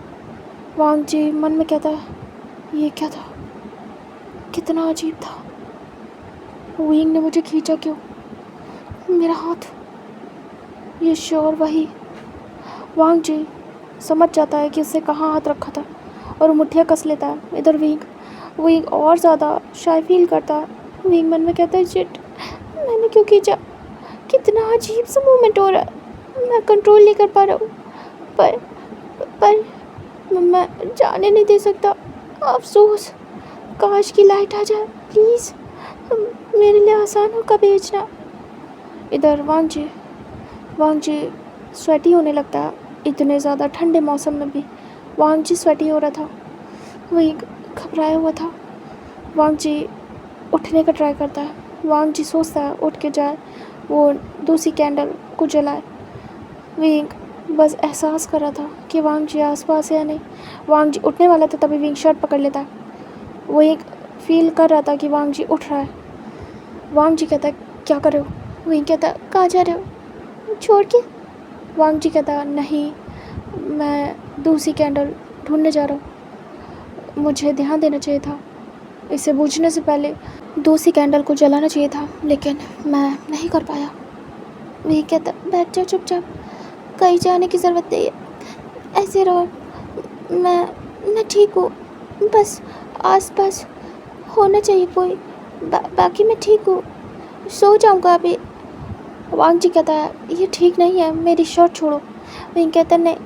वांग जी मन में कहता है ये क्या था, कितना अजीब था, विंग ने मुझे खींचा क्यों, मेरा हाथ, ये श्योर वांग जी समझ जाता है कि उसने कहाँ हाथ रखा था और मुट्ठियाँ कस लेता है। इधर विंग विंग और ज़्यादा शाय फील करता है। विंग मन में कहता है शिट, मैंने क्यों खींचा, कितना अजीब सा मोमेंट हो रहा है, मैं कंट्रोल नहीं कर पा रहा हूँ, पर मैं जाने नहीं दे सकता। अफसोस, काश की लाइट आ जाए प्लीज़, मेरे लिए आसान होगा भेजना। इधर वांग जी स्वेटी होने लगता है। इतने ज़्यादा ठंडे मौसम में भी वांग जी स्वेटी हो रहा था। वही घबराया हुआ था। वांग जी उठने का ट्राई करता है। वांग जी सोचता है उठ के जाए, वो दूसरी कैंडल को जलाए। विंग बस एहसास कर रहा था कि वांग जी आसपास है या नहीं। वांग जी उठने वाला था तभी विंग शर्ट पकड़ लेता है। वो एक फील कर रहा था कि वांग जी उठ रहा है। वांग जी कहता है क्या कर रहे हो। विंग कहता है कहाँ जा रहे हो, छोड़ के। वांग जी कहता नहीं, मैं दूसरी कैंडल ढूंढने जा रहा हूँ, मुझे ध्यान देना चाहिए था, इसे बुझने से पहले दूसरी कैंडल को जलाना चाहिए था, लेकिन मैं नहीं कर पाया। वही कहता बैठ जाओ चुपचाप, कहीं जाने की ज़रूरत नहीं है, ऐसे रहो, मैं ठीक हूँ, बस आसपास होना चाहिए कोई, बाकी मैं ठीक हूँ, सो जाऊँगा अभी। वांग जी कहता है ये ठीक नहीं है, मेरी शर्ट छोड़ो। वही कहता नहीं।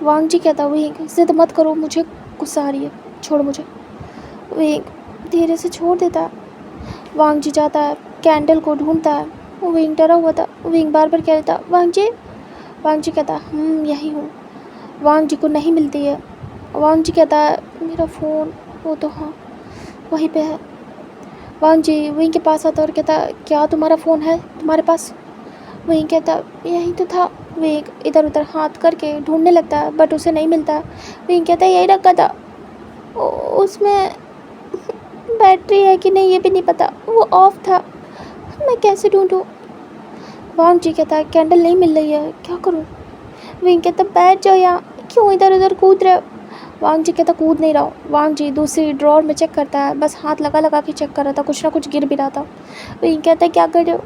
वांग जी कहता वही जिद मत करो, मुझे गुस्सा आ रही है, छोड़ो मुझे। वही धीरे से छोड़ देता है। वांग जी जाता है, कैंडल को ढूंढता है। विंग डरा हुआ था। विंग बार बार कहता वांग जी। वांग जी कहता यही हूँ। वांग जी को नहीं मिलती है। वांग जी कहता है मेरा फ़ोन, वो तो हाँ वहीं पे है। वांग जी विंग के पास आता और कहता क्या तुम्हारा फ़ोन है तुम्हारे पास। वहीं कहता यही तो था। विंग इधर उधर हाथ करके ढूंढने लगता है बट उसे नहीं मिलता। विंग कहता यही रखा था, उसमें बैटरी है कि नहीं ये भी नहीं पता, वो ऑफ था, मैं कैसे ढूंढूं। वांग जी कहता है कैंडल नहीं मिल रही है, क्या करूं। विंग कहता बैठ जाओ यहाँ, क्यों इधर उधर कूद रहे हो। वांग जी कहता कूद नहीं रहा हूँ। वांग जी दूसरी ड्रॉर में चेक करता है, बस हाथ लगा लगा के चेक कर रहा था, कुछ ना कुछ गिर भी रहा था। विंग कहता है क्या कर रहे हो।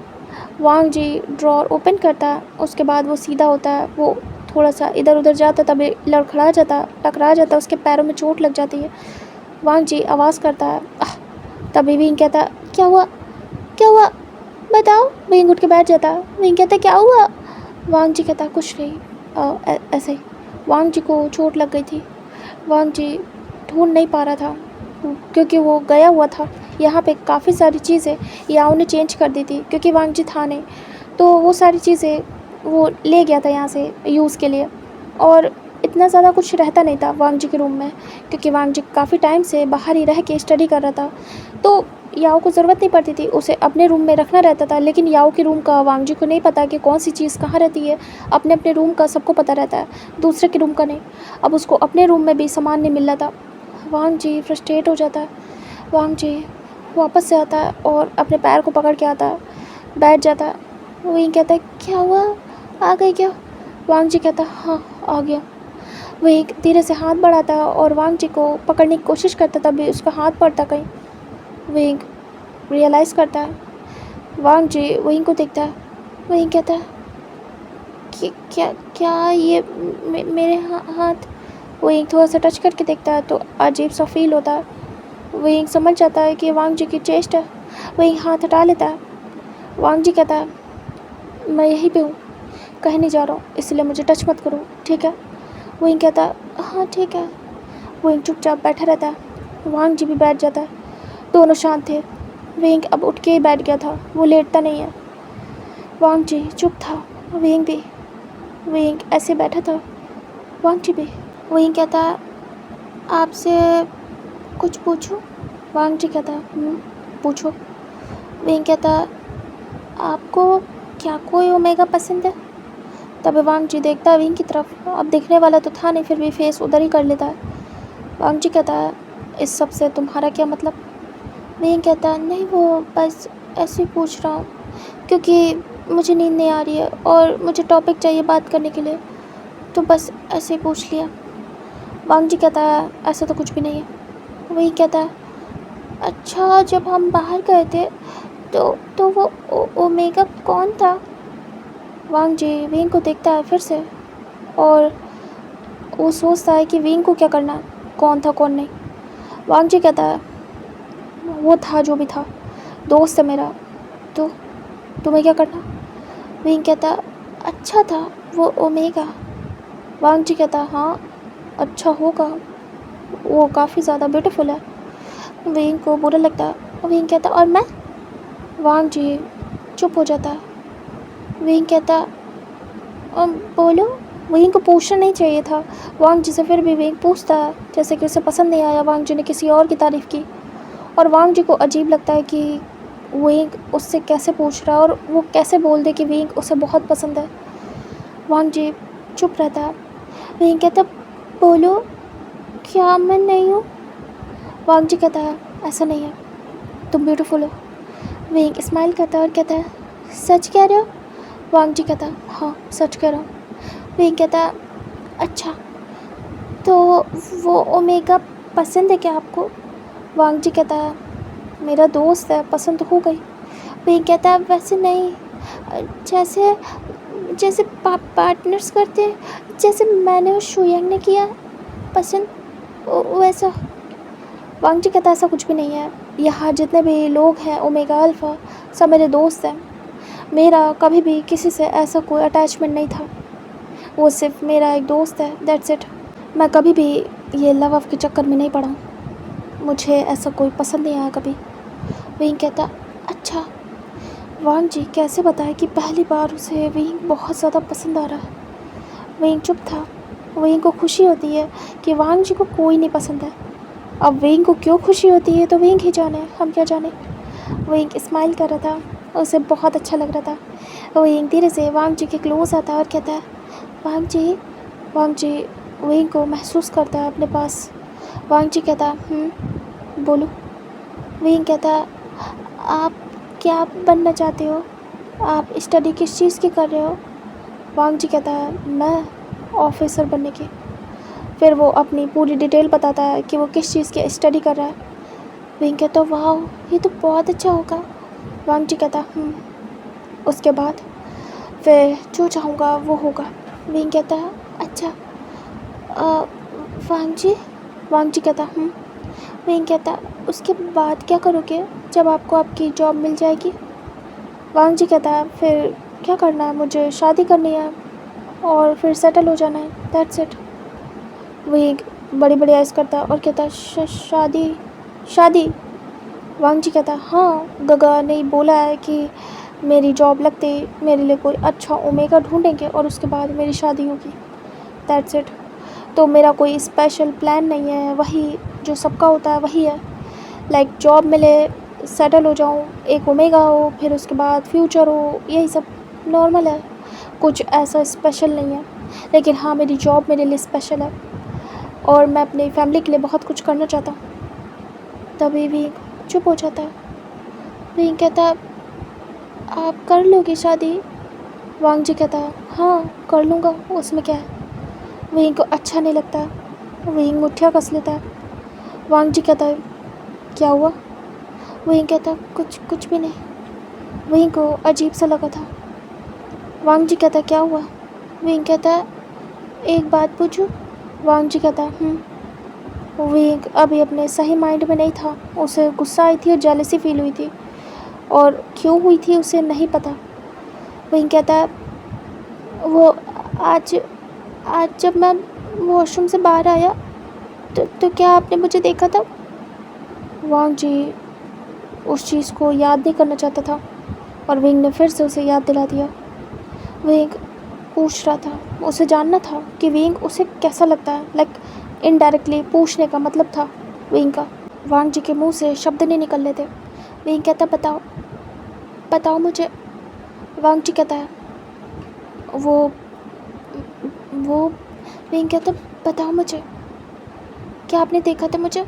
वांग जी ड्रॉर ओपन करता है, उसके बाद वो सीधा होता है, वो थोड़ा सा इधर उधर जाता तभी लड़खड़ा जाता, टकरा जाता, उसके पैरों में चोट लग जाती है। वांग जी आवाज़ करता है तभी विंग कहता क्या हुआ क्या हुआ बताओ। विंग उठ के बैठ जाता। विंग कहता क्या हुआ। वांग जी कहता कुछ नहीं, ऐसे ही वांग जी को चोट लग गई थी। वांग जी ढूंढ नहीं पा रहा था क्योंकि वो गया हुआ था। यहाँ पे काफ़ी सारी चीज़ें याओ ने चेंज कर दी थी क्योंकि वांग जी था नहीं, तो वो सारी चीज़ें वो ले गया था यहाँ से यूज़ के लिए, और इतना ज़्यादा कुछ रहता नहीं था वांग जी के रूम में क्योंकि वांग जी काफ़ी टाइम से बाहर ही रह के स्टडी कर रहा था, तो याओ को ज़रूरत नहीं पड़ती थी, उसे अपने रूम में रखना रहता था। लेकिन याओ के रूम का वांग जी को नहीं पता कि कौन सी चीज़ कहाँ रहती है। अपने अपने रूम का सबको पता रहता है, दूसरे के रूम का नहीं। अब उसको अपने रूम में भी सामान नहीं मिल रहा था। वांग जी फ्रस्ट्रेट हो जाता है। वांग जी वापस से आता है और अपने पैर को पकड़ के आता है, बैठ जाता है। वही कहता है क्या हुआ, आ गई क्या। वांग जी कहता है हाँ आ गया। वही धीरे से हाथ बढ़ाता है और वांग जी को पकड़ने की कोशिश करता, तभी उसका हाथ पड़ता कहीं। वही रियलाइज़ करता है। वांग जी वहीं को देखता है। वही कहता है कि क्या क्या ये मेरे हाथ। वही थोड़ा सा टच करके देखता है तो अजीब सा फील होता है। वही समझ जाता है कि वांग जी की चेस्ट है। वही हाथ हटा लेता है। वांग जी कहता है मैं यहीं पे हूँ, कहीं नहीं जा रहा हूँ, इसलिए मुझे टच मत करो ठीक है। वही कहता है हाँ ठीक है। वही चुपचाप बैठा रहता है। वांग जी भी बैठ जाता है। दोनों शांत थे। वही अब उठ के ही बैठ गया था, वो लेटता नहीं है। वांग जी चुप था, वही ऐसे बैठा था। वांग जी भी वही कहता है आपसे कुछ पूछूं। वांग जी कहता है पूछो। वही कहता है आपको क्या कोई ओमेगा पसंद है। तभी वांग जी देखता है विंग की तरफ, अब देखने वाला तो था नहीं, फिर भी फेस उधर ही कर लेता है। वांग जी कहता है इस सब से तुम्हारा क्या मतलब। विंग कहता है नहीं वो बस ऐसे ही पूछ रहा हूँ क्योंकि मुझे नींद नहीं आ रही है और मुझे टॉपिक चाहिए बात करने के लिए, तो बस ऐसे ही पूछ लिया। वांग जी कहता है ऐसा तो कुछ भी नहीं है। वही कहता है अच्छा जब हम बाहर गए थे तो वो ओमेगा कौन था। वांग जी विंग को देखता है फिर से और वो सोचता है कि विंग को क्या करना है, कौन था कौन नहीं। वांग जी कहता है वो था जो भी था, दोस्त है मेरा, तो तुम्हें क्या करना। विंग कहता अच्छा था वो ओमेगा। वांग जी कहता हाँ अच्छा होगा, वो काफ़ी ज़्यादा ब्यूटीफुल है। विंग को बुरा लगता है। विंग कहता और मैं। वांग जी चुप हो जाता है। विंग कहता बोलो। विंग को पूछना नहीं चाहिए था वांग जी से, फिर भी विंग पूछता है, जैसे कि उसे पसंद नहीं आया वांग जी ने किसी और की तारीफ़ की। और वांग जी को अजीब लगता है कि विंग उससे कैसे पूछ रहा है और वो कैसे बोल दे कि विंग उसे बहुत पसंद है। वांग जी चुप रहता है। विंग कहता बोलो क्या मैं नहीं हूँ। वांग जी कहता है ऐसा नहीं है, तुम ब्यूटीफुल हो। विंग स्माइल करता है और कहता है सच कह रहे हो। वांग जी कहता हाँ सच कह रहा हूँ। विंग कहता अच्छा तो वो ओमेगा पसंद है क्या आपको। वांग जी कहता है मेरा दोस्त है, पसंद तो हो गई। विंग कहता है वैसे नहीं, जैसे जैसे पार्टनर्स करते हैं, जैसे मैंने और शुयंग ने किया पसंद वैसा। वांग जी कहता ऐसा कुछ भी नहीं है, यहाँ जितने भी लोग हैं ओमेगा अल्फ़ा सब मेरे दोस्त हैं। मेरा कभी भी किसी से ऐसा कोई अटैचमेंट नहीं था, वो सिर्फ मेरा एक दोस्त है, दैट्स इट। मैं कभी भी ये लव के चक्कर में नहीं पड़ा, मुझे ऐसा कोई पसंद नहीं आया कभी। विंग कहता अच्छा। वांग जी कैसे बताए कि पहली बार उसे विंग बहुत ज़्यादा पसंद आ रहा है। विंग चुप था। विंग को खुशी होती है कि वांग जी को कोई नहीं पसंद है। अब विंग को क्यों खुशी होती है तो विंग ही जाने, हम क्या जाने। विंग स्माइल कर रहा था, उसे बहुत अच्छा लग रहा था। विंग धीरे से वांग जी के क्लोज आता है और कहता है वांग जी। वांग जी विंग को महसूस करता है अपने पास। वांग जी कहता बोलो। विंग कहता आप क्या बनना चाहते हो, आप स्टडी किस चीज़ की कर रहे हो। वांग जी कहता है मैं ऑफिसर बनने की। फिर वो अपनी पूरी डिटेल बताता है कि वो किस चीज़ की स्टडी कर रहा है। विंग कहता वाह ये तो बहुत अच्छा होगा। वांग जी कहता उसके बाद फिर जो चाहूँगा वो होगा। विंग कहता अच्छा वांग जी। वांग जी कहता विंग कहता उसके बाद क्या करोगे जब आपको आपकी जॉब मिल जाएगी। वांग जी कहता फिर क्या करना है, मुझे शादी करनी है और फिर सेटल हो जाना है, दैट्स इट। विंग बड़ी बड़ी आइज़ करता और कहता शादी शादी। वांग जी कहता हाँ गगा ने बोला है कि मेरी जॉब लगते मेरे लिए कोई अच्छा ओमेगा ढूंढेंगे और उसके बाद मेरी शादी होगी, दैट्स इट। तो मेरा कोई स्पेशल प्लान नहीं है, वही जो सबका होता है वही है, लाइक जॉब मिले, सेटल हो जाऊँ, एक ओमेगा हो, फिर उसके बाद फ्यूचर हो, यही सब नॉर्मल है, कुछ ऐसा स्पेशल नहीं है। लेकिन हाँ मेरी जॉब मेरे लिए स्पेशल है और मैं अपनी फैमिली के लिए बहुत कुछ करना चाहता हूँ। तभी भी चुप हो जाता है। विंग कहता आप कर लोगे शादी। वांग जी कहता हाँ कर लूँगा, उसमें क्या है। विंग को अच्छा नहीं लगता, विंग मुठ्ठियाँ कस लेता है। वांग जी कहता क्या हुआ। विंग कहता कुछ भी नहीं। विंग को अजीब सा लगा था। वांग जी कहता क्या हुआ। विंग कहता एक बात पूछूं। वांग जी कहता विंग अभी अपने सही माइंड में नहीं था, उसे गुस्सा आई थी और जेलसी फील हुई थी, और क्यों हुई थी उसे नहीं पता। विंग कहता वो आज जब मैं वॉशरूम से बाहर आया तो क्या आपने मुझे देखा था। वांग जी उस चीज़ को याद नहीं करना चाहता था और विंग ने फिर से उसे याद दिला दिया। विंग पूछ रहा था, उसे जानना था कि विंग उसे कैसा लगता है, लाइक इनडायरेक्टली पूछने का मतलब था विंग का। वांग जी के मुंह से शब्द नहीं निकल रहे थे। विंग कहता बताओ मुझे। वांग जी कहता है वो विंग कहता बताओ मुझे, क्या आपने देखा था मुझे,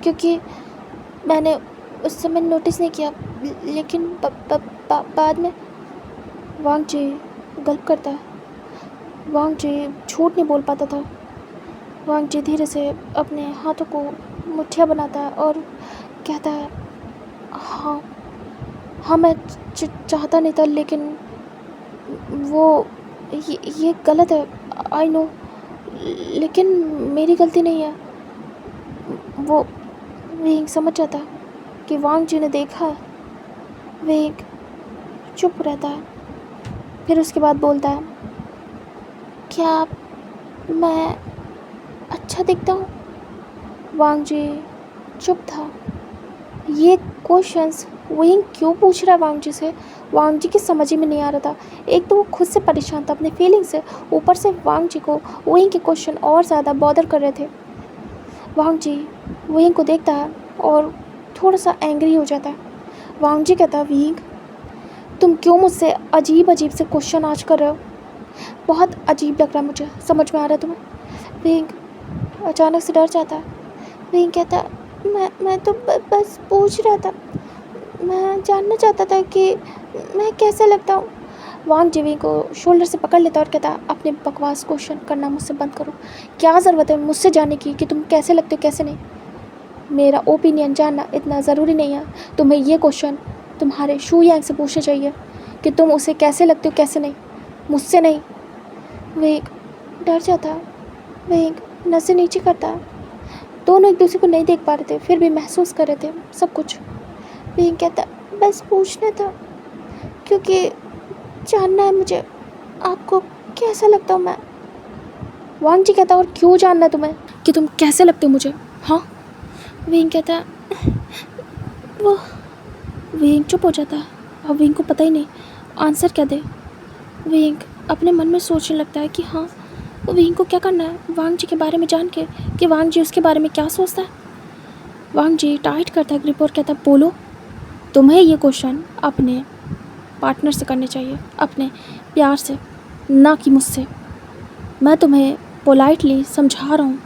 क्योंकि मैंने उस समय नोटिस नहीं किया, लेकिन बाद में। वांग जी गल्प करता है। वांग जी झूठ नहीं बोल पाता था। वांग जी धीरे से अपने हाथों को मुट्ठियाँ बनाता है और कहता है हाँ मैं चाहता नहीं था, लेकिन वो ये गलत है, आई नो, लेकिन मेरी गलती नहीं है। वो विंग समझ जाता है कि वांग जी ने देखा है। विंग चुप रहता है, फिर उसके बाद बोलता है, क्या मैं अच्छा दिखता हूँ? वांग जी चुप था। ये क्वेश्चंस विंग क्यों पूछ रहा है वांग जी से, वांग जी की समझ ही में नहीं आ रहा था। एक तो वो खुद से परेशान था अपने फीलिंग से, ऊपर से वांग जी को विंग के क्वेश्चन और ज़्यादा बॉदर कर रहे थे। वांग जी विंग को देखता है और थोड़ा सा एंग्री हो जाता है। वांग जी कहता है, विंग तुम क्यों मुझसे अजीब अजीब से क्वेश्चन आज कर रहे हो? बहुत अजीब लग रहा है मुझे, समझ में आ रहा है तुम्हें? विंग अचानक से डर जाता है। विंग कहता है, मैं तो बस पूछ रहा था, मैं जानना चाहता था कि मैं कैसा लगता हूँ। वांग जी विंग को शोल्डर से पकड़ लेता और कहता, अपने बकवास क्वेश्चन करना मुझसे बंद करो। क्या ज़रूरत है मुझसे जानने की कि तुम कैसे लगते हो कैसे नहीं? मेरा ओपिनियन जानना इतना ज़रूरी नहीं है। तुम्हें ये क्वेश्चन तुम्हारे शू यांग से पूछने चाहिए कि तुम उसे कैसे लगते हो कैसे नहीं, मुझसे नहीं। विंग डर जाता है। विंग नज़र नीचे करता है। दोनों एक दूसरे को नहीं देख पा रहे थे, फिर भी महसूस कर रहे थे सब कुछ। विंग कहता, बस पूछना था क्योंकि जानना है मुझे आपको कैसा लगता हूँ मैं। वांग जी कहता, और क्यों जानना है तुम्हें कि तुम कैसे लगते हो मुझे? हाँ। विंग कहता, वो विंग चुप हो जाता है। अब विंग को पता ही नहीं आंसर क्या दे। विंग अपने मन में सोचने लगता है कि हाँ, विंग को क्या करना है वांग जी के बारे में जान के, कि वांग जी उसके बारे में क्या सोचता है। वांग जी टाइट करता है ग्रिप और कहता, बोलो, तुम्हें ये क्वेश्चन अपने पार्टनर से करने चाहिए, अपने प्यार से, ना कि मुझसे। मैं तुम्हें पोलाइटली समझा रहा हूँ,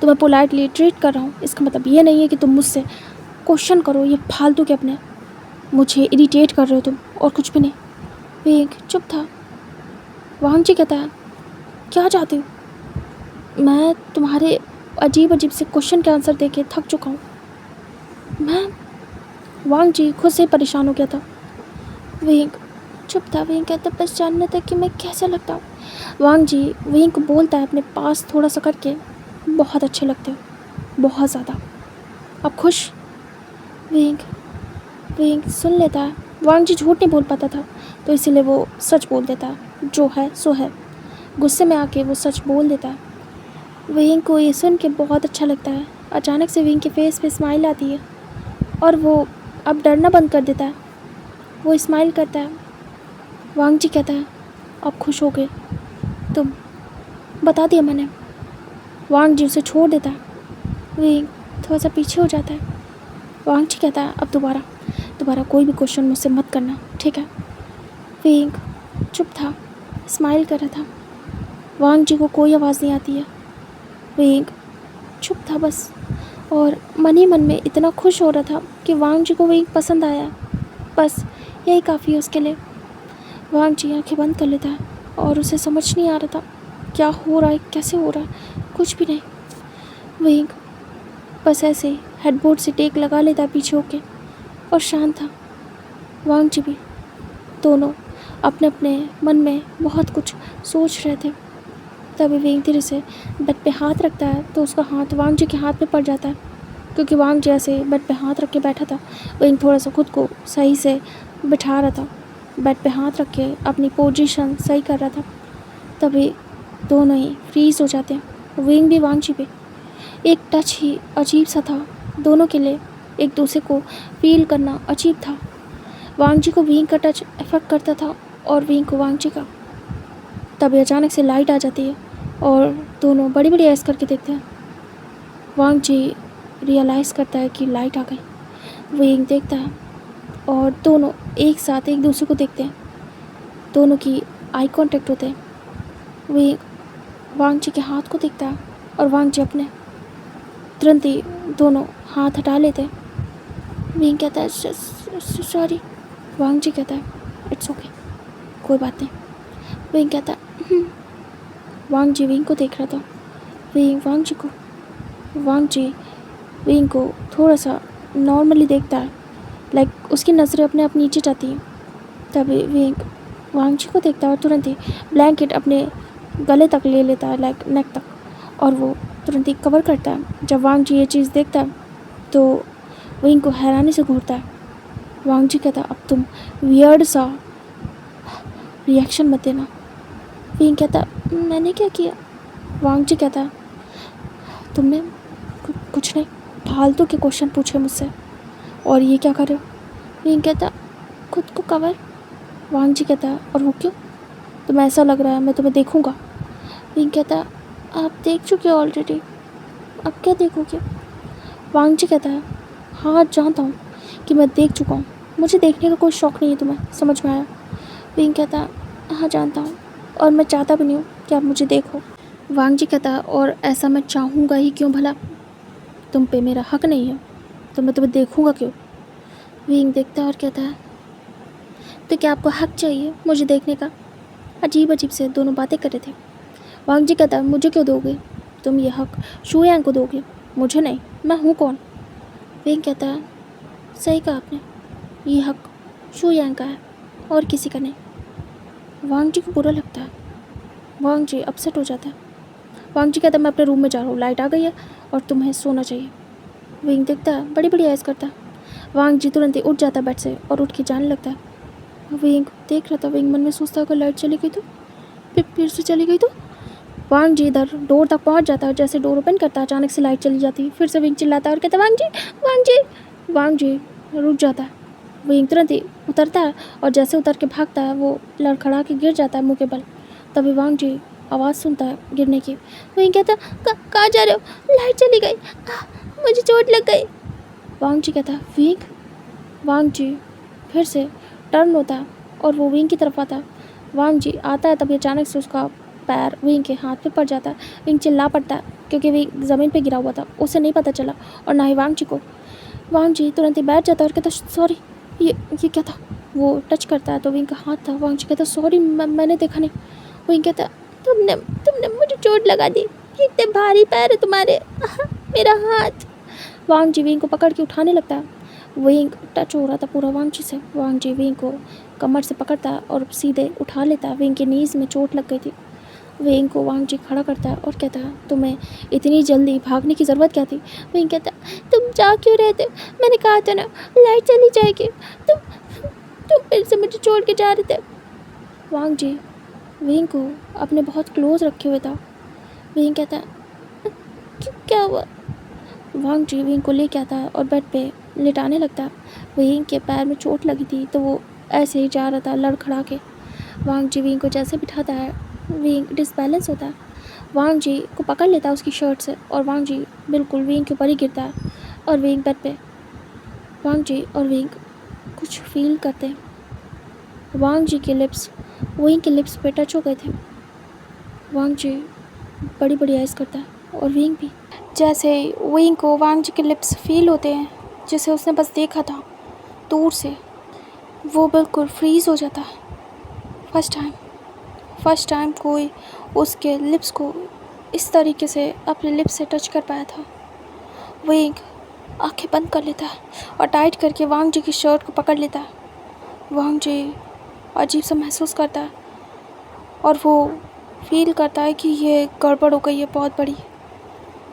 तुम्हें पोलाइटली ट्रीट कर रहा हूँ। इसका मतलब ये नहीं है कि तुम मुझसे क्वेश्चन करो ये फालतू के अपने, मुझे इरिटेट कर रहे हो तुम, और कुछ भी नहीं। विंग चुप था। वांग जी कहता है, क्या चाहते हो? मैं तुम्हारे अजीब अजीब से क्वेश्चन के आंसर दे के थक चुका हूँ। मैं वांग जी खुद से परेशान हो गया था। विंग चुप था। विंग कहता, बस जानना था कि मैं कैसा लगता हूँ। वांग जी विंग को बोलता है अपने पास थोड़ा सा करके, बहुत अच्छे लगते हो, बहुत ज़्यादा। अब खुश? विंग सुन लेता है। वांग जी झूठ नहीं बोल पाता था, तो इसीलिए वो सच बोल देता है, जो है सो है। गुस्से में आके वो सच बोल देता है। विंग को ये सुन के बहुत अच्छा लगता है। अचानक से विंग के फेस पे स्माइल आती है और वो अब डरना बंद कर देता है। वो स्माइल करता है। वांग जी कहता है, अब खुश हो गए तुम, बता दिया मैंने। वांग जी उसे छोड़ देता है। विंग थोड़ा सा पीछे हो जाता है। वांग जी कहता है, अब दोबारा कोई भी क्वेश्चन मुझसे मत करना, ठीक है? विंग चुप था, स्माइल कर रहा था। वांग जी को कोई आवाज़ नहीं आती है। विंग चुप था बस, और मन ही मन में इतना खुश हो रहा था कि वांग जी को विंग पसंद आया। बस यही काफ़ी है उसके लिए। वांग जी आंखें बंद कर लेता है और उसे समझ नहीं आ रहा था क्या हो रहा है, कैसे हो रहा है, कुछ भी नहीं। विंग बस ऐसे ही हेडबोर्ड से टेक लगा लेता पीछे होके, और शांत था। वांग जी भी। दोनों अपने अपने मन में बहुत कुछ सोच रहे थे। तभी विंग धीरे से बेड पे हाथ रखता है, तो उसका हाथ वांग जी के हाथ में पड़ जाता है। क्योंकि वांग जी ऐसे बेड पे हाथ रख के बैठा था, विंग थोड़ा सा खुद को सही से बिठा रहा था, बेड पे हाथ रख के अपनी पोजीशन सही कर रहा था। तभी दोनों ही फ्रीज हो जाते हैं, विंग भी वांग जी भी। एक टच ही अजीब सा था दोनों के लिए, एक दूसरे को फील करना अजीब था। वांग जी को विंग का टच इफेक्ट करता था और विंग को वांग जी का। तभी अचानक से लाइट आ जाती है और दोनों बड़ी बड़ी ऐस करके देखते हैं। वांग जी रियलाइज़ करता है कि लाइट आ गई। विंग देखता है और दोनों एक साथ एक दूसरे को देखते हैं। दोनों की आई कांटेक्ट होते हैं। विंग वांग जी के हाथ को देखता है और वांग जी अपने। तुरंत ही दोनों हाथ हटा लेते हैं। विंग कहता है, सॉरी। वांग जी कहता है, इट्स ओके, कोई बात नहीं। विंग कहता है, वांग जी विंग को देख रहा था। विंग वांग जी को। वांग जी विंग को थोड़ा सा नॉर्मली देखता है, लाइक उसकी नज़रें अपने आप नीचे जाती हैं। तभी विंग वांग जी को देखता है और तुरंत ही ब्लैंकेट अपने गले तक ले लेता है, लाइक नेक तक, और वो तुरंत ही कवर करता है। जब वांग जी ये चीज़ देखता है तो विंग को हैरानी से घूरता है। वांग जी कहता है अब तुम वियर्ड सा रिएक्शन मत देना। विंग कहता मैंने क्या किया? वांग जी कहता तुमने कुछ नहीं, फालतू के क्वेश्चन पूछे मुझसे, और ये क्या कर रहे हो? विंग कहता खुद को कवर। वांग जी कहता और वो क्यों? तुम्हें ऐसा लग रहा है मैं तुम्हें देखूंगा। विंग कहता आप देख चुके हो ऑलरेडी, अब क्या देखोगे? वांग जी कहता है हाँ जानता हूँ कि मैं देख चुका हूँ, मुझे देखने का कोई शौक़ नहीं है, तुम्हें समझ में आया? विंग कहता हाँ जानता हूँ, और मैं चाहता भी नहीं हूँ कि आप मुझे देखो। वांग जी कहता और ऐसा मैं चाहूँगा ही क्यों भला? तुम पे मेरा हक नहीं है तो मैं तुम्हें देखूँगा क्यों? विंग देखता और कहता है तो क्या आपको हक चाहिए मुझे देखने का? अजीब अजीब से दोनों बातें कर रहे थे। वांग जी कहता मुझे क्यों दोगे? तुम ये हक शू यांग को दोगे, मुझे नहीं, मैं हूँ कौन? विंग कहता है सही कहा आपने, ये हक शू यांग का है और किसी का नहीं। वांग जी को बुरा लगता है, वांग जी अपसेट हो जाता है। वांग जी कहता मैं अपने रूम में जा रहा हूँ, लाइट आ गई है और तुम्हें सोना चाहिए। विंग देखता है, बड़ी बड़ी ऐस करता है। वांग जी तुरंत ही उठ जाता है बेड से और उठ के जाने लगता है। विंग देख रहा था, विंग मन में सोचता अगर लाइट चली गई तो, फिर से चली गई तो। वांग जी इधर डोर तक पहुंच जाता है, जैसे डोर ओपन करता है अचानक से लाइट चली जाती है। फिर से विंग चिल्लाता है और कहता वांग जी वांग जी। वांग जी रुक जाता है। विंग तुरंत ही उतरता है और जैसे उतर के भागता है वो लड़खड़ा के गिर जाता है मुँह के बल। तभी वांग जी आवाज़ सुनता है गिरने की। विंग कहता कहाँ जा रहे हो? लाइट चली गई, मुझे चोट लग गई। वांग जी कहता विंग। वांग जी फिर से टर्न होता है और वो विंग की तरफ आता है। वांग जी आता है तभी अचानक से उसका पैर विंग के हाथ पे पड़ जाता है। विंग चिल्ला पड़ता है क्योंकि विंग ज़मीन पे गिरा हुआ था, उसे नहीं पता चला और ना ही वांग जी को। वांग जी तुरंत ही बैठ जाता है और कहता सॉरी, ये क्या था? वो टच करता है तो विंग का हाथ था। वांग जी कहता सॉरी मैंने देखा नहीं। विंग कहता तुमने मुझे चोट लगा दी, इतने भारी पैर है तुम्हारे, मेरा हाथ। वांग जी विंग को पकड़ के उठाने लगता है। विंग टच हो रहा था पूरा वांग जी से। वांग जी विंग को कमर से पकड़ता है और सीधे उठा लेता है। विंग के नीज़ में चोट लग गई थी। विंग को वांग जी खड़ा करता है और कहता है तुम्हें इतनी जल्दी भागने की ज़रूरत क्या थी? विंग कहता तुम जा क्यों रहे थे? मैंने कहा था ना लाइट चली जाएगी, तुम फिर से मुझे छोड़ के जा रहे थे। वांग जी विंग को अपने बहुत क्लोज रखे हुए था। विंग कहता क्या हुआ? वांग जी विंग को लेके आता है और बेड पे लिटाने लगता है। विंग के पैर में चोट लगी थी तो वो ऐसे ही जा रहा था लड़खड़ा के। वांग जी विंग को जैसे बिठाता है विंग डिसबैलेंस होता है। वांग जी को पकड़ लेता है उसकी शर्ट से और वांग जी बिल्कुल विंग के ऊपर ही गिरता है और विंग बेड पे। वांग जी और विंग कुछ फील करते हैं। वांग जी के लिप्स विंग के लिप्स पे टच हो गए थे। वांग जी बड़ी बड़ी आइज़ करता है और विंग भी। जैसे विंग को वांग जी के लिप्स फील होते हैं जिसे उसने बस देखा था दूर से, वो बिल्कुल फ्रीज़ हो जाता है। फर्स्ट टाइम कोई उसके लिप्स को इस तरीके से अपने लिप्स से टच कर पाया था। विंग आंखें बंद कर लेता है और टाइट करके वांग जी की शर्ट को पकड़ लेता है। वांग जी अजीब सा महसूस करता है और वो फील करता है कि ये गड़बड़ हो गई है बहुत बड़ी।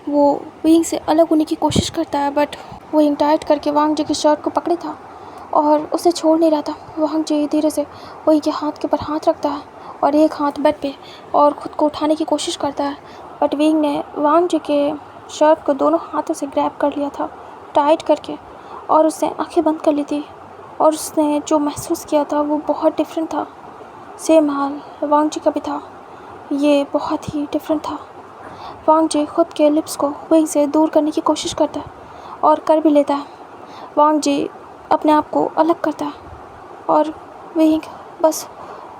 वो विंग से अलग होने की कोशिश करता है बट विंग टाइट करके वांग जी की शर्ट को पकड़े था और उसे छोड़ नहीं रहा था। वांग जी धीरे से विंग के हाथ के ऊपर हाथ रखता है और एक हाथ बेड पे और ख़ुद को उठाने की कोशिश करता है बट विंग ने वांग जी के शर्ट को दोनों हाथों से ग्रैब कर लिया था टाइट करके और उसने आंखें बंद कर ली थी और उसने जो महसूस किया था वो बहुत डिफरेंट था। सेम हाल वांग जी का भी था, ये बहुत ही डिफरेंट था। वांग जी खुद के लिप्स को विंग से दूर करने की कोशिश करता है और कर भी लेता है। वांग जी अपने आप को अलग करता है और विंग बस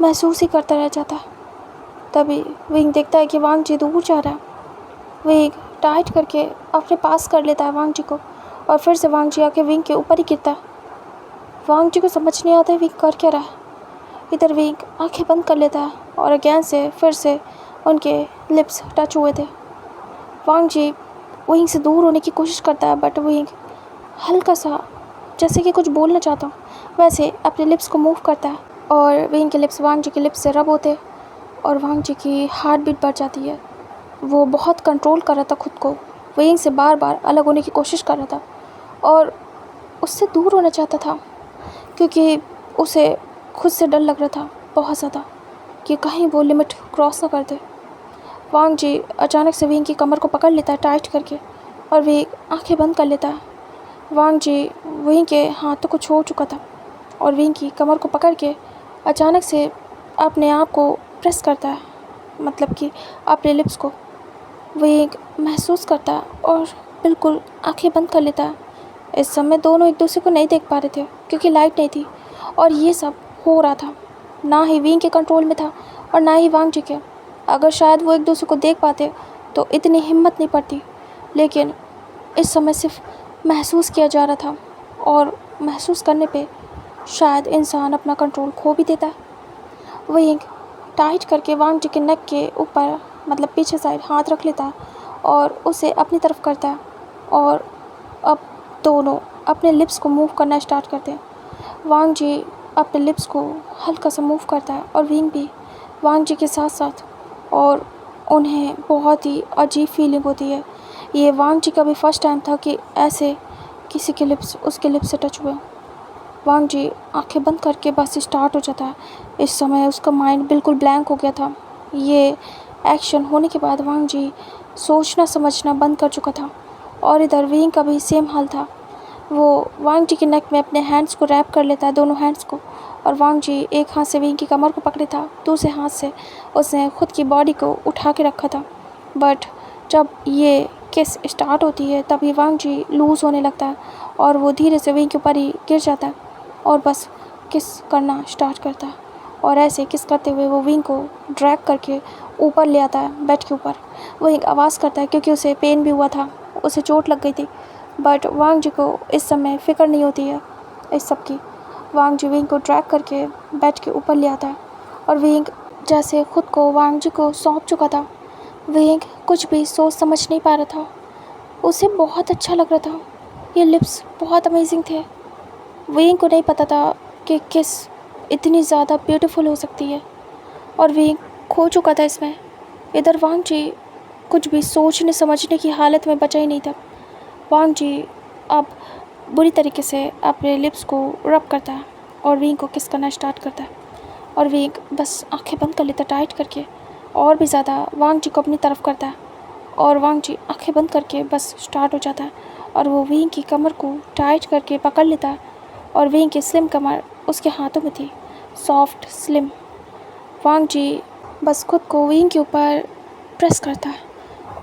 महसूस ही करता रह जाता है। तभी विंग देखता है कि वांग जी दूर जा रहा है। विंग टाइट करके अपने पास कर लेता है वांग जी को और फिर से वांग जी आके विंग के ऊपर ही गिरता है। वांग जी को समझ नहीं आता है विंग कर क्या रहा है। इधर विंग आंखें बंद कर लेता है और अगेन से फिर से उनके लिप्स टच हुए थे। वांग जी विंग से दूर होने की कोशिश करता है बट विंग हल्का सा जैसे कि कुछ बोलना चाहता हूँ वैसे अपने लिप्स को मूव करता है और विंग के लिप्स वांग जी के लिप्स से रब होते और वांग जी की हार्ट बीट बढ़ जाती है। वो बहुत कंट्रोल कर रहा था खुद को, वेइंग से बार बार अलग होने की कोशिश कर रहा था और उससे दूर होना चाहता था, क्योंकि उसे खुद से डर लग रहा था बहुत ज़्यादा कि कहीं वो लिमिट क्रॉस ना कर दे। वांग जी अचानक से वेइंग की कमर को पकड़ लेता है टाइट करके और वे आंखें बंद कर लेता है। वांग जी वेइंग के हाथों को छोड़ चुका था और वेइंग की कमर को पकड़ के अचानक से अपने आप को प्रेस करता है, मतलब कि अपने लिप्स को। वेइंग महसूस करता है और बिल्कुल आंखें बंद कर लेता है। इस समय दोनों एक दूसरे को नहीं देख पा रहे थे क्योंकि लाइट नहीं थी और ये सब हो रहा था ना ही वेइंग के कंट्रोल में था और ना ही वांग जी के। अगर शायद वो एक दूसरे को देख पाते तो इतनी हिम्मत नहीं पड़ती, लेकिन इस समय सिर्फ महसूस किया जा रहा था और महसूस करने पे शायद इंसान अपना कंट्रोल खो भी देता है। वेइंग टाइट करके वांग जी के नेक के ऊपर, मतलब पीछे साइड हाथ रख लेता है और उसे अपनी तरफ करता है और अब दोनों अपने लिप्स को मूव करना स्टार्ट करते हैं। वांग जी अपने लिप्स को हल्का सा मूव करता है और वेइंग भी वांग जी के साथ साथ, और उन्हें बहुत ही अजीब फीलिंग होती है। ये वांग जी का भी फर्स्ट टाइम था कि ऐसे किसी के लिप्स उसके लिप्स से टच हुए। वांग जी आंखें बंद करके बस स्टार्ट हो जाता है। इस समय उसका माइंड बिल्कुल ब्लैंक हो गया था। ये एक्शन होने के बाद वांग जी सोचना समझना बंद कर चुका था और इधर वेइंग का भी सेम हाल था। वो वांग जी के नेक में अपने हैंड्स को रैप कर लेता है, दोनों हैंड्स को, और वांग जी एक हाथ से वेइंग की कमर को पकड़े था, दूसरे हाथ से उसने खुद की बॉडी को उठा के रखा था। बट जब ये किस स्टार्ट होती है तभी वांग जी लूज़ होने लगता है और वो धीरे से वेइंग के ऊपर ही गिर जाता है और बस किस करना स्टार्ट करता है। और ऐसे किस करते हुए वो वेइंग को ड्रैग करके ऊपर ले आता है बेड के ऊपर। वो एक आवाज़ करता है क्योंकि उसे पेन भी हुआ था, उसे चोट लग गई थी। बट वांग जी को इस समय फ़िक्र नहीं होती है इस सब की। वांग जी वेइंग को ड्रैग करके बेड के ऊपर ले आता है और वेइंग जैसे खुद को वांग जी को सौंप चुका था। वेइंग कुछ भी सोच समझ नहीं पा रहा था। उसे बहुत अच्छा लग रहा था, ये लिप्स बहुत अमेजिंग थे। वेइंग को नहीं पता था कि किस इतनी ज़्यादा ब्यूटीफुल हो सकती है और वेइंग खो चुका था इसमें। इधर वांग जी कुछ भी सोचने समझने की हालत में बचा ही नहीं था। वांग जी अब बुरी तरीके से अपने लिप्स को रब करता है और वेइंग को किस करना स्टार्ट करता है और वेइंग बस आंखें बंद कर लेता टाइट करके और भी ज़्यादा वांग जी को अपनी तरफ करता है और वांग जी आंखें बंद करके बस स्टार्ट हो जाता है और वो वेइंग की कमर को टाइट करके पकड़ लेता है और वेइंग की स्लिम कमर उसके हाथों में थी, सॉफ्ट स्लिम। वांग जी बस खुद को वेइंग के ऊपर प्रेस करता है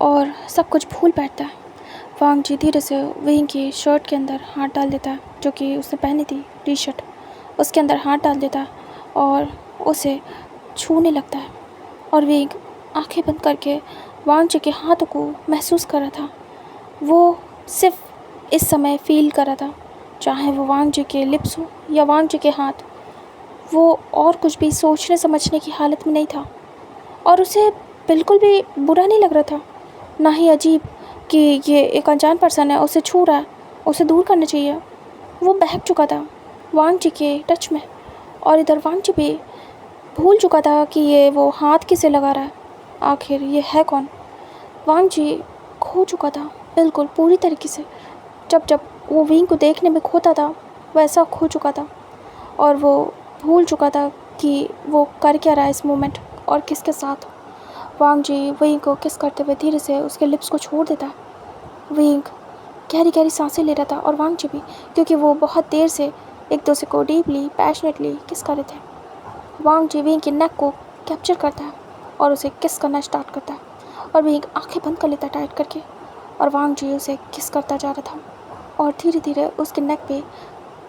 और सब कुछ भूल बैठता है। वांग जी धीरे से वेइंग की शर्ट के अंदर हाथ डाल देता है, जो कि उसने पहनी थी टी शर्ट, उसके अंदर हाथ डाल देता है और उसे छूने लगता है और वेइंग आंखें बंद करके वांग जी के हाथों को महसूस कर रहा था। वो सिर्फ इस समय फील कर रहा था, चाहे वो वांग जी के लिप्स हो या वांग जी के हाथ, वो और कुछ भी सोचने समझने की हालत में नहीं था और उसे बिल्कुल भी बुरा नहीं लग रहा था, ना ही अजीब कि ये एक अनजान पर्सन है, उसे छू रहा है, उसे दूर करना चाहिए। वो बहक चुका था वांग जी के टच में और इधर वांग जी भी भूल चुका था कि ये वो हाथ किसे लगा रहा है, आखिर ये है कौन। वांग जी खो चुका था बिल्कुल पूरी तरीके से। जब जब वो वेइंग को देखने में खोता था वैसा खो चुका था और वो भूल चुका था कि वो कर क्या रहा है इस मोमेंट और किसके साथ। वांग जी वेइंग को किस करते हुए धीरे से उसके लिप्स को छोड़ देता। वेइंग गहरी गहरी सांसें ले रहा था और वांग जी भी, क्योंकि वो बहुत देर से एक दूसरे को डीपली पैशनेटली किस कर रहे थे। वांग जी वेइंग के नेक को कैप्चर करता है और उसे किस करना स्टार्ट करता है और वेइंग आंखें बंद कर लेता है टाइट करके और वांग जी उसे किस करता जा रहा था और धीरे धीरे उसके नेक पे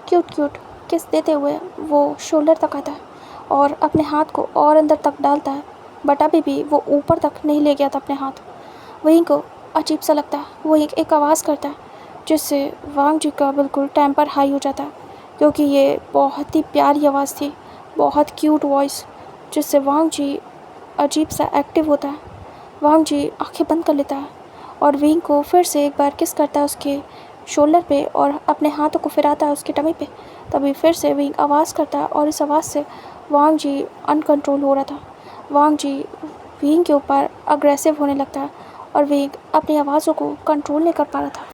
क्यूट क्यूट किस देते हुए वो शोल्डर तक आता है और अपने हाथ को और अंदर तक डालता है, बट अभी भी वो ऊपर तक नहीं ले गया था अपने हाथ। वेइंग को अजीब सा लगता है। वो एक आवाज़ करता है जिससे वांग जी का बिल्कुल टेम्पर हाई हो जाता है, क्योंकि ये बहुत ही प्यारी आवाज़ थी, बहुत क्यूट वॉइस, जिससे वांग जी अजीब सा एक्टिव होता है। वांग जी आंखें बंद कर लेता है और वेइंग को फिर से एक बार किस करता है उसके शोल्डर पे और अपने हाथों को फिराता है उसकी टमी पे। तभी फिर से वेइंग आवाज़ करता है और इस आवाज़ से वांग जी अनकंट्रोल हो रहा था। वांग जी विंग के ऊपर अग्रेसिव होने लगता है और विंग अपनी आवाज़ों को कंट्रोल नहीं कर पा रहा था।